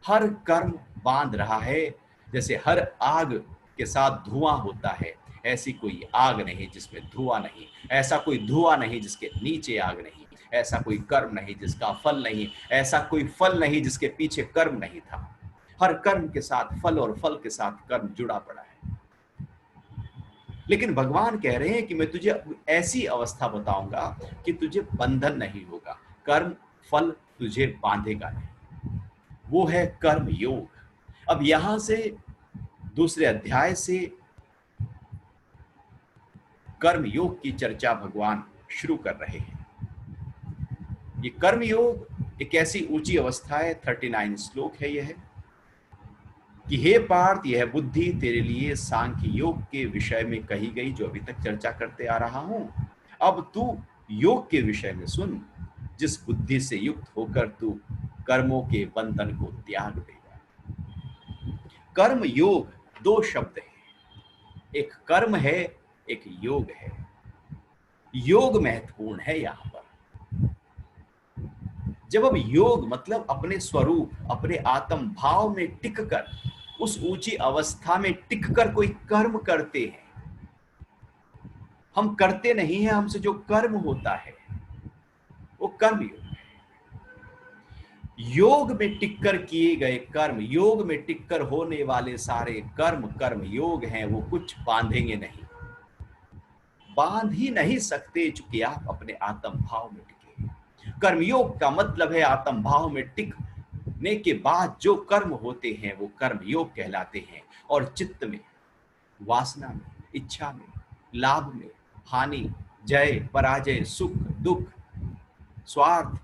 हर कर्म बांध रहा है। जैसे हर आग के साथ धुआं होता है, ऐसी कोई आग नहीं जिसमें धुआं नहीं, ऐसा कोई धुआं नहीं जिसके नीचे आग नहीं। ऐसा कोई कर्म नहीं जिसका फल नहीं, ऐसा कोई फल नहीं जिसके पीछे कर्म नहीं था। हर कर्म के साथ फल और फल के साथ कर्म जुड़ा पड़ा है। लेकिन भगवान कह रहे हैं कि मैं तुझे ऐसी अवस्था बताऊंगा कि तुझे बंधन नहीं होगा, कर्म फल तुझे बांधेगा नहीं। वो है कर्म योग। अब यहां से दूसरे अध्याय से कर्म योग की चर्चा भगवान शुरू कर रहे हैं। ये कर्म योग एक ऐसी ऊंची अवस्था है, 39 श्लोक है यह, कि हे पार्थ, यह बुद्धि तेरे लिए सांख्य योग के विषय में कही गई जो अभी तक चर्चा करते आ रहा हूं। अब तू योग के विषय में सुन, जिस बुद्धि से युक्त होकर तू कर्मों के बंधन को त्याग देगा। कर्म योग दो शब्द है, एक कर्म है, एक योग है। योग महत्वपूर्ण है यहां पर। जब अब योग मतलब अपने स्वरूप, अपने आत्म भाव में टिककर, उस ऊंची अवस्था में टिककर कोई कर्म करते हैं। हम करते नहीं हैं, हमसे जो कर्म होता है वो कर्म योग है। योग में टिककर किए गए कर्म, योग में टिककर होने वाले सारे कर्म कर्म योग हैं। वो कुछ बांधेंगे नहीं, बांध ही नहीं सकते, चूंकि आप अपने आत्म भाव में टिके। कर्मयोग का मतलब है आत्म भाव में टिकने के बाद जो कर्म होते हैं वो कर्मयोग कहलाते हैं। और चित्त में, वासना में, इच्छा में, लाभ में, हानि, जय पराजय, सुख दुख, स्वार्थ,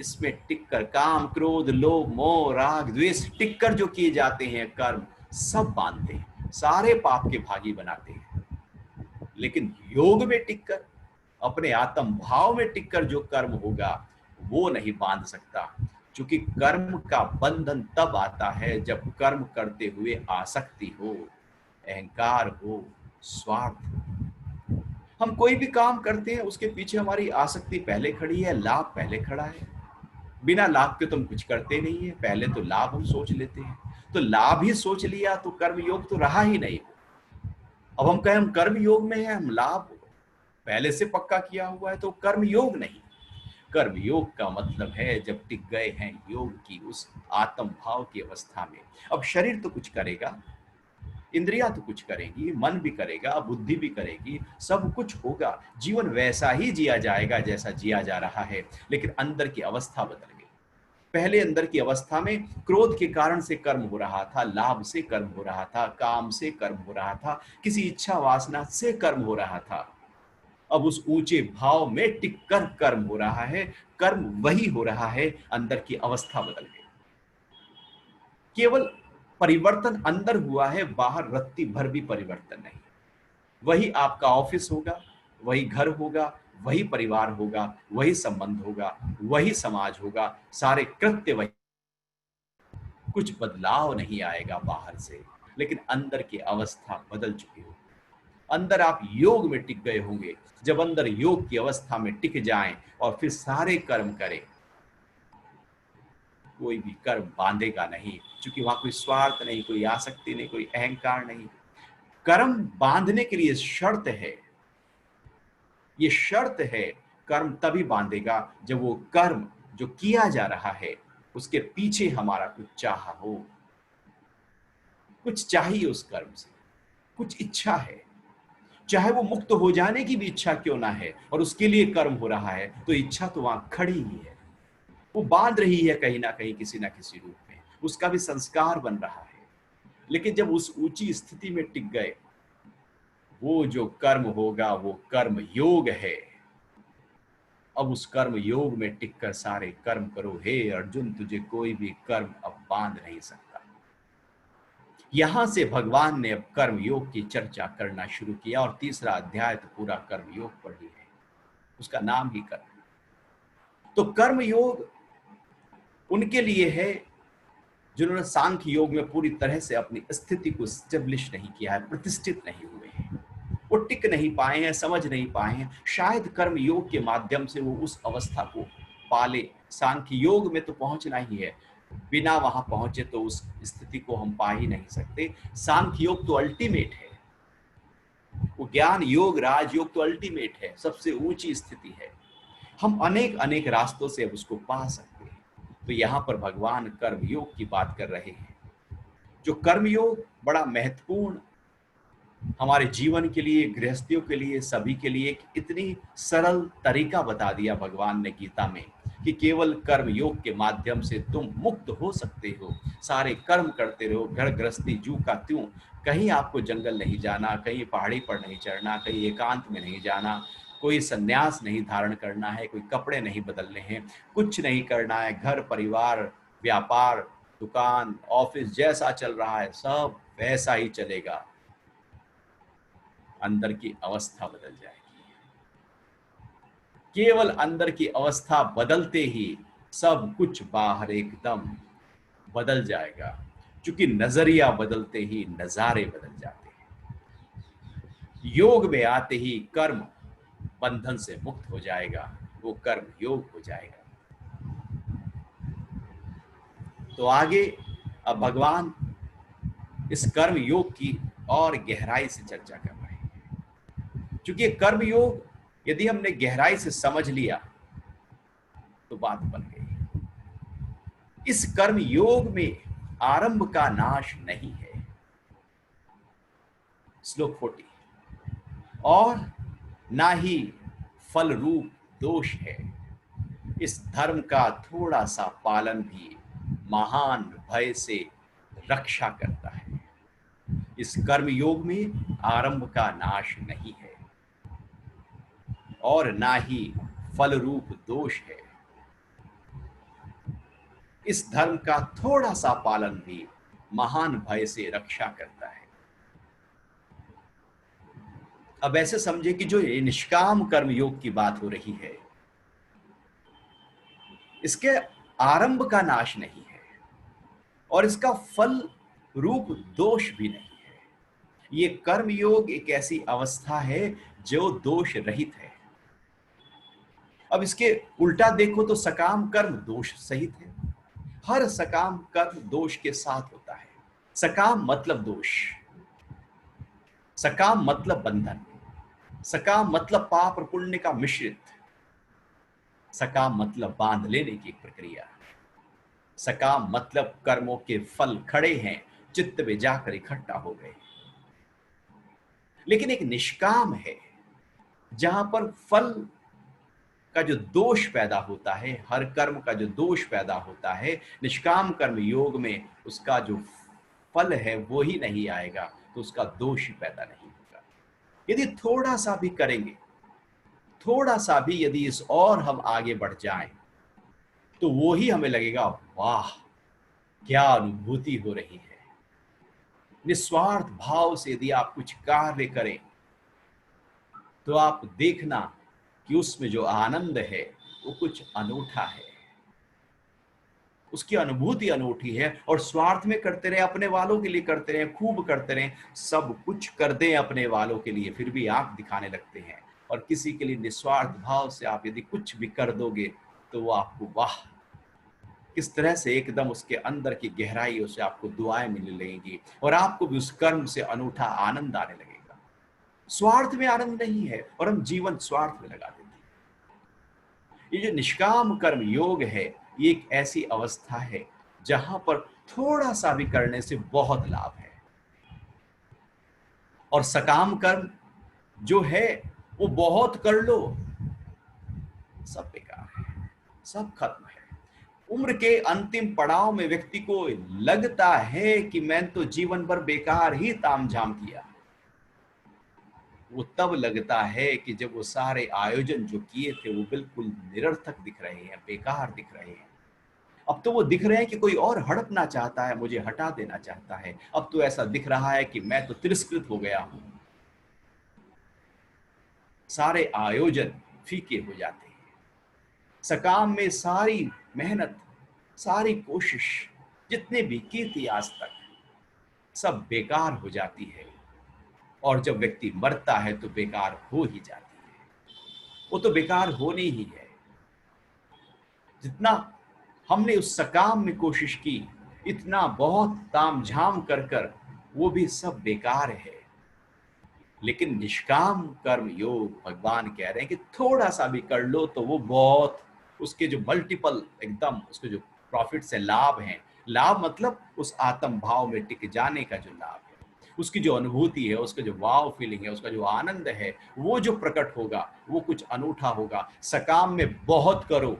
इसमें टिककर काम क्रोध लोभ मोह राग द्वेष टिककर जो किए जाते हैं कर्म, सब बांधते हैं, सारे पाप के भागी बनाते हैं। लेकिन योग में टिककर, अपने आत्म भाव में टिककर जो कर्म होगा वो नहीं बांध सकता। क्योंकि कर्म का बंधन तब आता है जब कर्म करते हुए आसक्ति हो, अहंकार हो, स्वार्थ हो। हम कोई भी काम करते हैं उसके पीछे हमारी आसक्ति पहले खड़ी है, लाभ पहले खड़ा है। बिना लाभ के तुम कुछ करते नहीं है, पहले तो लाभ हम सोच लेते हैं। तो लाभ ही सोच लिया तो कर्म योग तो रहा ही नहीं। अब हम कहें हम कर्म योग में हैं, हम लाभ पहले से पक्का किया हुआ है, तो कर्म योग नहीं। कर्म योग का मतलब है जब टिक गए हैं योग की उस आत्म भाव की अवस्था में। अब शरीर तो कुछ करेगा, इंद्रियां तो कुछ करेंगी, मन भी करेगा, बुद्धि भी करेगी, सब कुछ होगा, जीवन वैसा ही जिया जाएगा जैसा जिया जा रहा है। लेकिन अंदर की अवस्था बदल गई। पहले अंदर की अवस्था में क्रोध के कारण से कर्म हो रहा था, लाभ से कर्म हो रहा था, काम से कर्म हो रहा था, किसी इच्छा वासना से कर्म हो रहा था। अब उस ऊंचे भाव में टिककर कर्म हो रहा है, कर्म वही हो रहा है, अंदर की अवस्था बदल गई। केवल परिवर्तन अंदर हुआ है, बाहर रत्ती भर भी परिवर्तन नहीं। वही आपका ऑफिस होगा, वही घर होगा, वही परिवार होगा, वही संबंध होगा, वही समाज होगा, सारे कृत्य वही, कुछ बदलाव नहीं आएगा बाहर से, लेकिन अंदर की अवस्था बदल चुकी होगी। अंदर आप योग में टिक गए होंगे। जब अंदर योग की अवस्था में टिक जाएं और फिर सारे कर्म करें, कोई भी कर्म बांधेगा नहीं, क्योंकि वहां कोई स्वार्थ नहीं, कोई आसक्ति नहीं, कोई अहंकार नहीं। कर्म बांधने के लिए शर्त है, ये शर्त है, कर्म तभी बांधेगा जब वो कर्म जो किया जा रहा है उसके पीछे हमारा कुछ चाह हो, कुछ चाहिए उस कर्म से, कुछ इच्छा है, चाहे वो मुक्त हो जाने की भी इच्छा क्यों ना है, और उसके लिए कर्म हो रहा है, तो इच्छा तो वहां खड़ी ही है, वो बांध रही है कहीं ना कहीं, किसी ना किसी रूप में, उसका भी संस्कार बन रहा है। लेकिन जब उस ऊंची स्थिति में टिक गए, वो जो कर्म होगा वो कर्म योग है। अब उस कर्म योग में टिककर सारे कर्म करो। हे अर्जुन, तुझे कोई भी कर्म अब बांध नहीं सकता। यहां से भगवान ने अब कर्म योग की चर्चा करना शुरू किया, और तीसरा अध्याय तो पूरा कर्म योग पर ही है, उसका नाम ही कर्म। तो कर्म योग उनके लिए है जिन्होंने सांख्य योग में पूरी तरह से अपनी स्थिति को स्टेब्लिश नहीं किया है, प्रतिष्ठित नहीं हुए हैं, वो टिक नहीं पाए हैं, समझ नहीं पाए हैं। शायद कर्म योग के माध्यम से वो उस अवस्था को पाले। सांख्य योग में तो पहुंचना ही है, बिना वहां पहुंचे तो उस स्थिति को हम पा ही नहीं सकते। सांख्य योग तो अल्टीमेट है, वो ज्ञान योग राजयोग तो अल्टीमेट है, सबसे ऊंची स्थिति है। हम अनेक अनेक रास्तों से अब उसको पा सकते हैं। तो यहाँ पर भगवान कर्मयोग की बात कर रहे हैं। जो कर्मयोग बड़ा महत्वपूर्ण हमारे जीवन के लिए, गृहस्थियों के लिए, सभी के लिए एक इतनी सरल तरीका बता दिया भगवान ने गीता में कि केवल कर्म योग के माध्यम से तुम मुक्त हो सकते हो। सारे कर्म करते रहो, घर गृहस्थी जू का त्यों, कहीं आपको जंगल नहीं जाना, कहीं पहाड़ी पर नहीं चढ़ना, कहीं एकांत में नहीं जाना, कोई संन्यास नहीं धारण करना है, कोई कपड़े नहीं बदलने हैं, कुछ नहीं करना है। घर परिवार, व्यापार, दुकान, ऑफिस जैसा चल रहा है सब वैसा ही चलेगा। अंदर की अवस्था बदल जाएगी। केवल अंदर की अवस्था बदलते ही सब कुछ बाहर एकदम बदल जाएगा, क्योंकि नजरिया बदलते ही नजारे बदल जाते हैं। योग में आते ही कर्म बंधन से मुक्त हो जाएगा, वो कर्म योग हो जाएगा। तो आगे अब भगवान इस कर्म योग की और गहराई से चर्चा कर रहे हैं, क्योंकि कर्म योग यदि हमने गहराई से समझ लिया तो बात बन गई। इस कर्म योग में आरंभ का नाश नहीं है, श्लोक 40, और ना ही फल रूप दोष है। इस धर्म का थोड़ा सा पालन भी महान भय से रक्षा करता है। इस कर्म योग में आरंभ का नाश नहीं है और ना ही फल रूप दोष है। इस धर्म का थोड़ा सा पालन भी महान भय से रक्षा करता है। अब ऐसे समझे कि जो ये निष्काम कर्म योग की बात हो रही है, इसके आरंभ का नाश नहीं है और इसका फल रूप दोष भी नहीं है। ये कर्म योग एक ऐसी अवस्था है जो दोष रहित है। अब इसके उल्टा देखो तो सकाम कर्म दोष सहित है। हर सकाम कर्म दोष के साथ होता है। सकाम मतलब दोष, सकाम मतलब बंधन, सकाम मतलब पाप और पुण्य का मिश्रित, सकाम मतलब बांध लेने की एक प्रक्रिया, सकाम मतलब कर्मों के फल खड़े हैं, चित्त में जाकर इकट्ठा हो गए। लेकिन एक निष्काम है जहां पर फल का जो दोष पैदा होता है, हर कर्म का जो दोष पैदा होता है, निष्काम कर्म योग में उसका जो फल है वो ही नहीं आएगा, तो उसका दोष ही पैदा नहीं होगा। यदि थोड़ा सा भी करेंगे, थोड़ा सा भी यदि इस और हम आगे बढ़ जाएं, तो वो ही हमें लगेगा वाह क्या अनुभूति हो रही है। निस्वार्थ भाव से यदि आप कुछ कार्य करें तो आप देखना कि उसमें जो आनंद है वो कुछ अनूठा है, उसकी अनुभूति अनूठी है। और स्वार्थ में करते रहे, अपने वालों के लिए करते रहे, खूब करते रहे, सब कुछ कर दें अपने वालों के लिए, फिर भी आंख दिखाने लगते हैं। और किसी के लिए निस्वार्थ भाव से आप यदि कुछ भी कर दोगे तो वो आपको वाह किस तरह से एकदम उसके अंदर की गहराइयों से आपको दुआएं मिलने लगेंगी और आपको भी उस कर्म से अनूठा आनंद आने लगेगा। स्वार्थ में आनंद नहीं है और हम जीवन स्वार्थ में लगा देते हैं। ये जो निष्काम कर्म योग है, ये एक ऐसी अवस्था है जहां पर थोड़ा सा भी करने से बहुत लाभ है। और सकाम कर्म जो है वो बहुत कर लो, सब बेकार है, सब खत्म है। उम्र के अंतिम पड़ाव में व्यक्ति को लगता है कि मैं तो जीवन भर बेकार ही तामझाम किया। वो तब लगता है कि जब वो सारे आयोजन जो किए थे वो बिल्कुल निरर्थक दिख रहे हैं, बेकार दिख रहे हैं। अब तो वो दिख रहे हैं कि कोई और हड़पना चाहता है, मुझे हटा देना चाहता है। अब तो ऐसा दिख रहा है कि मैं तो तिरस्कृत हो गया हूं। सारे आयोजन फीके हो जाते हैं। सकाम में सारी मेहनत, सारी कोशिश जितने भी की थी आज तक, सब बेकार हो जाती है। और जब व्यक्ति मरता है तो बेकार हो ही जाती है। वो तो बेकार होनी ही है। जितना हमने उस सकाम में कोशिश की, इतना बहुत तामझाम कर कर वो भी सब बेकार है। लेकिन निष्काम कर्म योग भगवान कह रहे हैं कि थोड़ा सा भी कर लो तो वो बहुत, उसके जो मल्टीपल एकदम उसके जो प्रॉफिट्स है, लाभ हैं, लाभ मतलब उस आत्म भाव में टिक जाने का जो लाभ है, उसकी जो अनुभूति है, उसका जो वाव फीलिंग है, उसका जो आनंद है, वो जो प्रकट होगा वो कुछ अनूठा होगा। सकाम में बहुत करो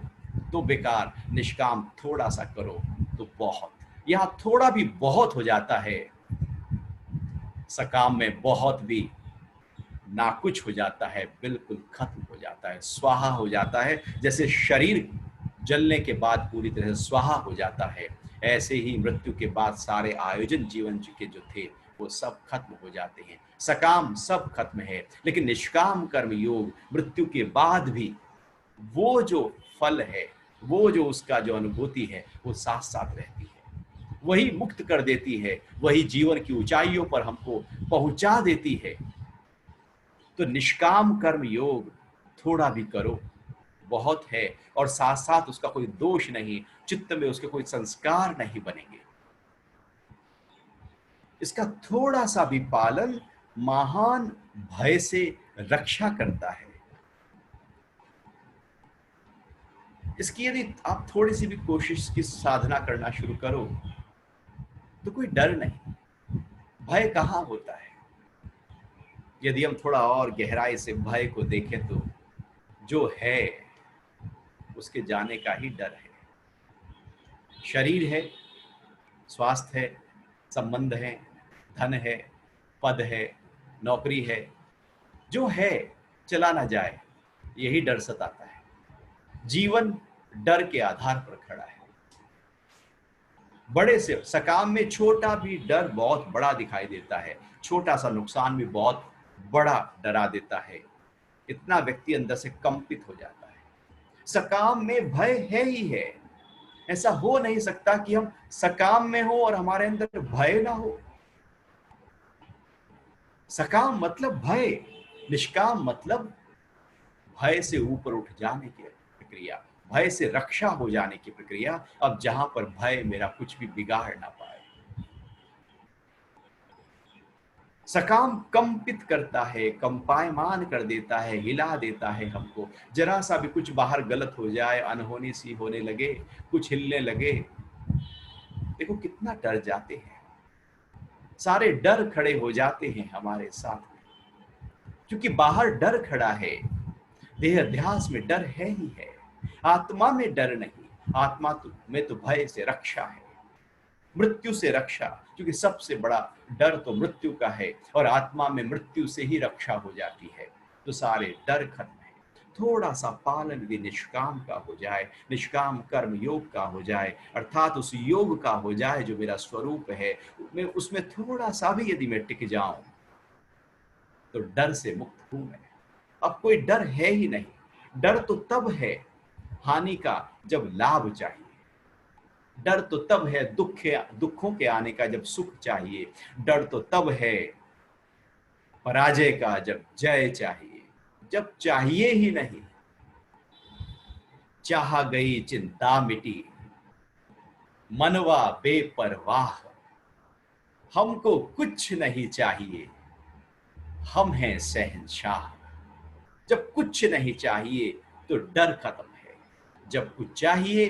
तो बेकार, निष्काम थोड़ा सा करो तो बहुत। यहाँ थोड़ा भी बहुत हो जाता है, सकाम में बहुत भी ना कुछ हो जाता है, बिल्कुल खत्म हो जाता है, स्वाहा हो जाता है। जैसे शरीर जलने के बाद पूरी तरह से स्वाहा हो जाता है, ऐसे ही मृत्यु के बाद सारे आयोजन जीवन के जो थे वो सब खत्म हो जाते हैं। सकाम सब खत्म है, लेकिन निष्काम कर्म योग मृत्यु के बाद भी वो जो फल है, वो जो उसका जो अनुभूति है वो साथ साथ रहती है, वही मुक्त कर देती है, वही जीवन की ऊंचाइयों पर हमको पहुंचा देती है। तो निष्काम कर्म योग थोड़ा भी करो बहुत है, और साथ साथ उसका कोई दोष नहीं, चित्त में उसके कोई संस्कार नहीं बनेंगे। इसका थोड़ा सा भी पालन महान भय से रक्षा करता है। इसकी यदि आप थोड़ी सी भी कोशिश की साधना करना शुरू करो तो कोई डर नहीं, भय कहाँ होता है। यदि हम थोड़ा और गहराई से भय को देखें तो जो है उसके जाने का ही डर है। शरीर है, स्वास्थ्य है, संबंध है, धन है, पद है, नौकरी है, जो है चला ना जाए, यही डर सताता है। जीवन डर के आधार पर खड़ा है। बड़े से सकाम में छोटा भी डर बहुत बड़ा दिखाई देता है, छोटा सा नुकसान भी बहुत बड़ा डरा देता है, इतना व्यक्ति अंदर से कंपित हो जाता है। सकाम में भय है ही है, ऐसा हो नहीं सकता कि हम सकाम में हो और हमारे अंदर भय ना हो। सकाम मतलब भय, निष्काम मतलब भय से ऊपर उठ जाने की प्रक्रिया, भय से रक्षा हो जाने की प्रक्रिया। अब जहां पर भय मेरा कुछ भी बिगाड़ ना पाए। सकाम कंपित करता है, कंपायमान कर देता है, हिला देता है हमको। जरा सा भी कुछ बाहर गलत हो जाए, अनहोनी सी होने लगे, कुछ हिलने लगे, देखो कितना डर जाते हैं, सारे डर खड़े हो जाते हैं हमारे साथ में, क्योंकि बाहर डर खड़ा है। देह अध्यास में डर है ही है, आत्मा में डर नहीं। आत्मा में तो भय से रक्षा है, मृत्यु से रक्षा, क्योंकि सबसे बड़ा डर तो मृत्यु का है, और आत्मा में मृत्यु से ही रक्षा हो जाती है। तो सारे डर खत्म है। थोड़ा सा पालन भी निष्काम का हो जाए, निष्काम कर्म योग का हो जाए, अर्थात उस योग का हो जाए जो मेरा स्वरूप है, मैं उसमें थोड़ा सा भी यदि मैं टिक जाऊं तो डर से मुक्त हूं मैं। अब कोई डर है ही नहीं। डर तो तब है हानि का जब लाभ चाहिए, डर तो तब है दुखों के आने का जब सुख चाहिए, डर तो तब है पराजय का जब जय चाहिए। जब चाहिए ही नहीं, चाह गई चिंता मिटी, मनवा बेपरवाह, हमको कुछ नहीं चाहिए, हम हैं शहंशाह। जब कुछ नहीं चाहिए तो डर खत्म है, जब कुछ चाहिए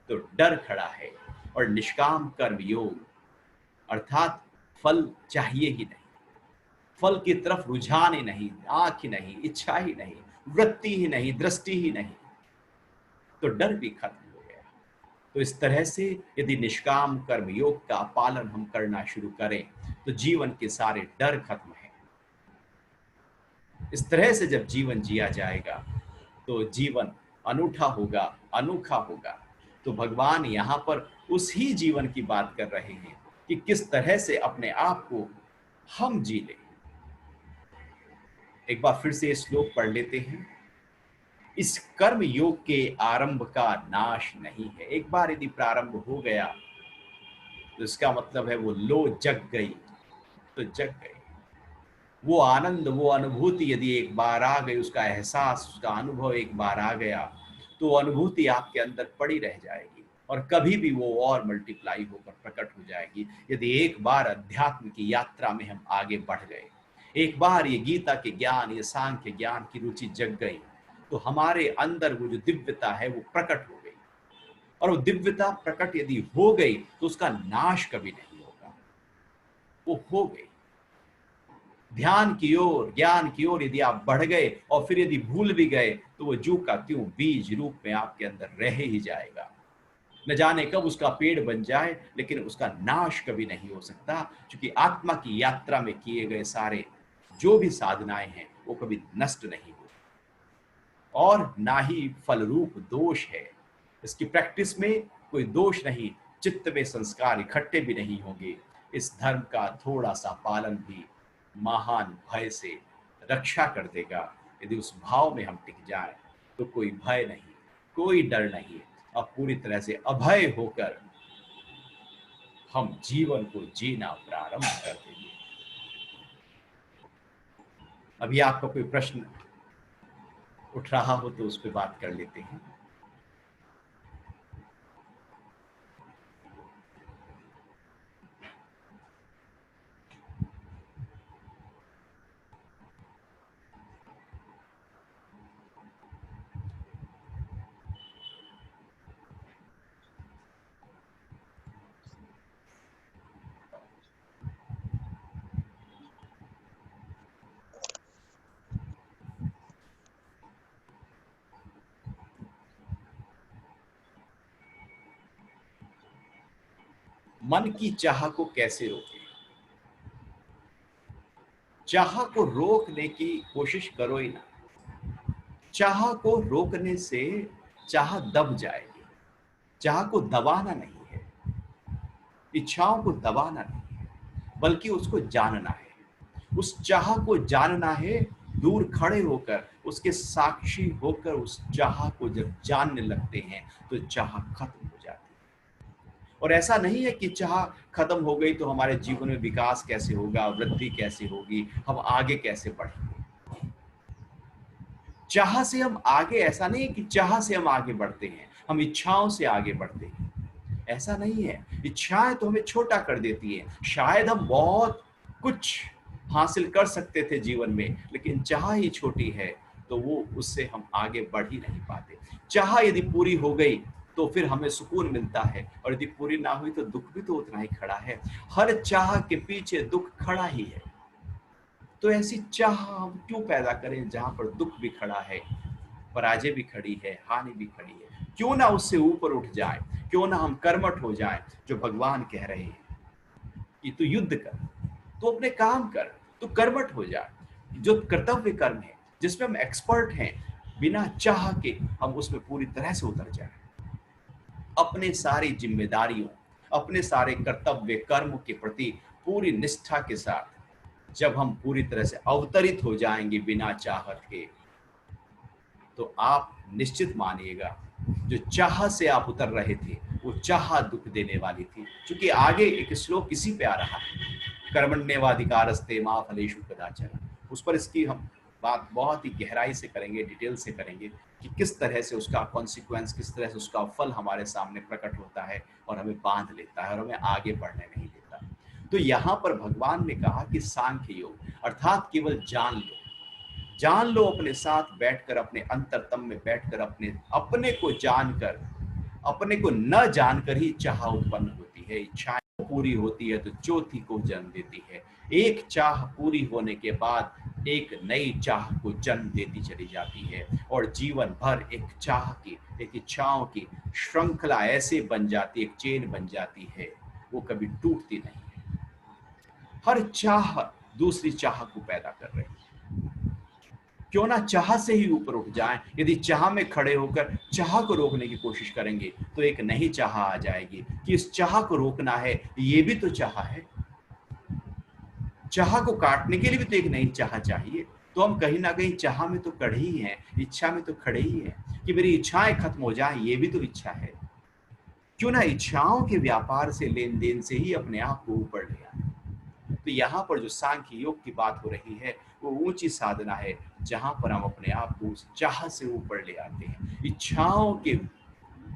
तो डर खड़ा है। और निष्काम कर्म योग अर्थात फल चाहिए ही नहीं, फल की तरफ रुझान ही नहीं, आंख ही नहीं, इच्छा ही नहीं, वृत्ति ही नहीं, दृष्टि ही नहीं, तो डर भी खत्म हो गया। तो इस तरह से यदि निष्काम कर्म योग का पालन हम करना शुरू करें तो जीवन के सारे डर खत्म हैं। इस तरह से जब जीवन जिया जाएगा तो जीवन अनूठा होगा, अनोखा होगा। तो भगवान यहाँ पर उसी जीवन की बात कर रहे हैं कि किस तरह से अपने आप को हम जी लें। एक बार फिर से श्लोक पढ़ लेते हैं। इस कर्म योग के आरंभ का नाश नहीं है। एक बार यदि प्रारंभ हो गया तो इसका मतलब है वो लो जग गई तो जग गई। वो आनंद, वो अनुभूति यदि एक बार आ गई, उसका एहसास, उसका अनुभव एक बार आ गया तो अनुभूति आपके अंदर पड़ी रह जाएगी और कभी भी वो और मल्टीप्लाई होकर प्रकट हो जाएगी। यदि एक बार अध्यात्म की यात्रा में हम आगे बढ़ गए, एक बार ये गीता के ज्ञान, ये सांख्य ज्ञान की रुचि जग गई तो हमारे अंदर वो जो दिव्यता है वो प्रकट हो गई। और वो दिव्यता प्रकट यदि हो गई तो उसका नाश कभी नहीं होगा, वो हो गई। ध्यान की ओर, ज्ञान की ओर यदि आप बढ़ गए और फिर यदि भूल भी गए तो वो जू का त्यों बीज रूप में आपके अंदर रह ही जाएगा। न जाने कब उसका पेड़ बन जाए, लेकिन उसका नाश कभी नहीं हो सकता, क्योंकि आत्मा की यात्रा में किए गए सारे जो भी साधनाएं हैं वो कभी नष्ट नहीं हो और ना ही फल रूप दोष है। इसकी प्रैक्टिस में कोई दोष नहीं, चित्त में संस्कार इकट्ठे भी नहीं होंगे। इस धर्म का थोड़ा सा पालन भी महान भय से रक्षा कर देगा। यदि उस भाव में हम टिक जाएं तो कोई भय नहीं, कोई डर नहीं, अब पूरी तरह से अभय होकर हम जीवन को जीना प्रारंभ कर देंगे। अभी आपका कोई प्रश्न उठ रहा हो तो उस पर बात कर लेते हैं। मन की चाह को कैसे रोकें? चाह को रोकने की कोशिश करो ही ना। चाह को रोकने से चाह दब जाएगी। चाह को दबाना नहीं है, इच्छाओं को दबाना नहीं है, बल्कि उसको जानना है। उस चाह को जानना है, दूर खड़े होकर उसके साक्षी होकर उस चाह को जब जानने लगते हैं तो चाह खत्म हो जाती है। और ऐसा नहीं है कि चाह खत्म हो गई तो हमारे जीवन में विकास कैसे होगा, वृद्धि कैसे होगी, हम आगे कैसे बढ़ेंगे। चाह से हम आगे, ऐसा नहीं है कि चाह से हम आगे बढ़ते हैं, हम इच्छाओं से आगे बढ़ते हैं, ऐसा नहीं है। इच्छाएं तो हमें छोटा कर देती हैं। शायद हम बहुत कुछ हासिल कर सकते थे जीवन में, लेकिन चाह ही छोटी है तो वो उससे हम आगे बढ़ ही नहीं पाते। चाह यदि पूरी हो गई तो फिर हमें सुकून मिलता है, और यदि पूरी ना हुई तो दुख भी तो उतना ही खड़ा है। हर चाह के पीछे दुख खड़ा ही है। तो ऐसी चाह हम क्यों पैदा करें जहां पर दुख भी खड़ा है, पराजय भी खड़ी है, हानि भी खड़ी है। क्यों ना उससे ऊपर उठ जाए, क्यों ना हम कर्मठ हो जाए। जो भगवान कह रहे हैं कि तू युद्ध कर, तू अपने काम कर, तू कर्मठ हो जा। जो कर्तव्य कर्म है जिसमें हम एक्सपर्ट हैं, बिना चाह के हम उसमें पूरी तरह से उतर जाए। अपने सारी जिम्मेदारियों, अपने सारे कर्तव्य कर्म के प्रति पूरी निष्ठा के साथ जब हम पूरी तरह से अवतरित हो जाएंगे बिना चाहत के, तो आप निश्चित मानिएगा जो चाह से आप उतर रहे थे वो चाह दुख देने वाली थी। क्योंकि आगे एक श्लोक इसी पे आ रहा है, कर्मण्येवाधिकारस्ते मा फलेषु कदाचन। उस पर इसकी हम बात बहुत ही गहराई से करेंगे, डिटेल से करेंगे कि किस तरह से उसका कॉन्सिक्वेंस, किस तरह से उसका फल हमारे सामने प्रकट होता है और हमें बांध लेता है और हमें आगे बढ़ने नहीं देता। तो यहाँ पर भगवान ने कहा कि सांख्य योग अर्थात केवल जान लो अपने साथ बैठकर, अपने अंतरतम में बैठकर अपने अपने को जानकर, अपने को न जानकर ही चाह उत्पन्न होती है। इच्छाएं पूरी होती है तो चौथी को जन्म देती है। एक चाह पूरी होने के बाद एक नई चाह को जन्म देती चली जाती है, और जीवन भर एक चाह की, एक इच्छाओं की श्रृंखला ऐसे बन जाती है, एक चेन बन जाती है, वो कभी टूटती नहीं है। हर चाह दूसरी चाह को पैदा कर रही है। क्यों ना चाह से ही ऊपर उठ जाएं। यदि चाह में खड़े होकर चाह को रोकने की कोशिश करेंगे तो एक नई चाह आ जाएगी कि इस चाह को रोकना है, ये भी तो चाह है। चाह को काटने के लिए भी तो एक नई चाह चाहिए। तो हम कहीं ना कहीं चाह में तो खड़े ही हैं, इच्छा में तो खड़े ही हैं कि मेरी इच्छाएं खत्म हो जाएं, ये भी तो इच्छा है। क्यों ना इच्छाओं के व्यापार से, लेन देन से ही अपने आप को ऊपर ले आए। तो यहाँ पर जो सांख्य योग की बात हो रही है वो ऊंची साधना है, जहां पर हम अपने आप को उस चाह से ऊपर ले आते हैं। इच्छाओं के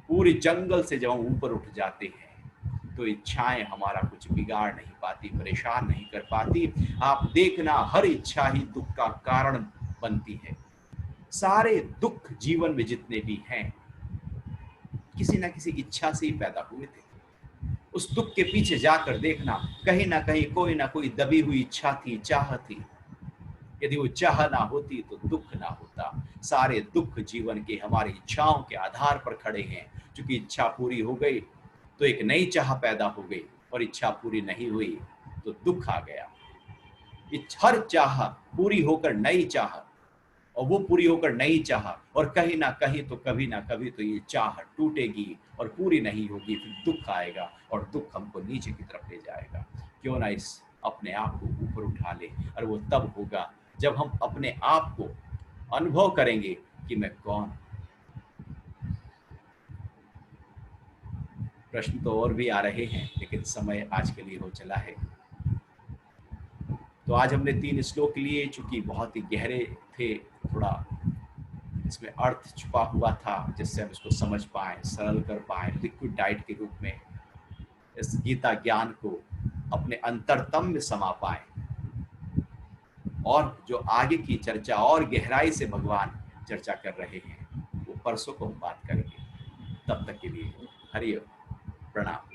पूरे जंगल से जब हम ऊपर उठ जाते हैं तो इच्छाएं हमारा कुछ बिगाड़ नहीं पाती, परेशान नहीं कर पाती। आप देखना, हर इच्छा ही दुख का कारण बनती है। सारे दुख जीवन में जितने भी हैं, किसी ना किसी इच्छा से ही पैदा हुए थे। उस दुख के पीछे जाकर देखना, कहीं ना कहीं कोई ना कोई दबी हुई इच्छा थी, चाह थी। यदि वो चाह ना होती तो दुख ना होता। सारे दुख जीवन के हमारी इच्छाओं के आधार पर खड़े हैं। क्योंकि इच्छा पूरी हो गई तो एक नई चाह पैदा हो गई, और इच्छा पूरी नहीं हुई तो दुख आ गया। हर चाह पूरी होकर नई चाह, और वो पूरी होकर नई चाह, और कहीं ना कहीं तो कभी ना कभी तो ये चाह टूटेगी और पूरी नहीं होगी, फिर दुख आएगा और दुख हमको नीचे की तरफ ले जाएगा। क्यों ना इस अपने आप को ऊपर उठा ले, और वो तब होगा जब हम अपने आप को अनुभव करेंगे कि मैं कौन हूं। प्रश्न तो और भी आ रहे हैं, लेकिन समय आज के लिए हो चला है। तो आज हमने 3 श्लोक लिए, चूंकि बहुत ही गहरे थे, थोड़ा इसमें अर्थ छुपा हुआ था, जिससे हम इसको समझ पाए, सरल कर पाए, लिक्विड डाइट के रूप में इस गीता ज्ञान को अपने अंतरतम में समा पाए। और जो आगे की चर्चा और गहराई से भगवान चर्चा कर रहे हैं, वो परसों को हम बात करेंगे। तब तक के लिए हरि ओम, प्रणाम।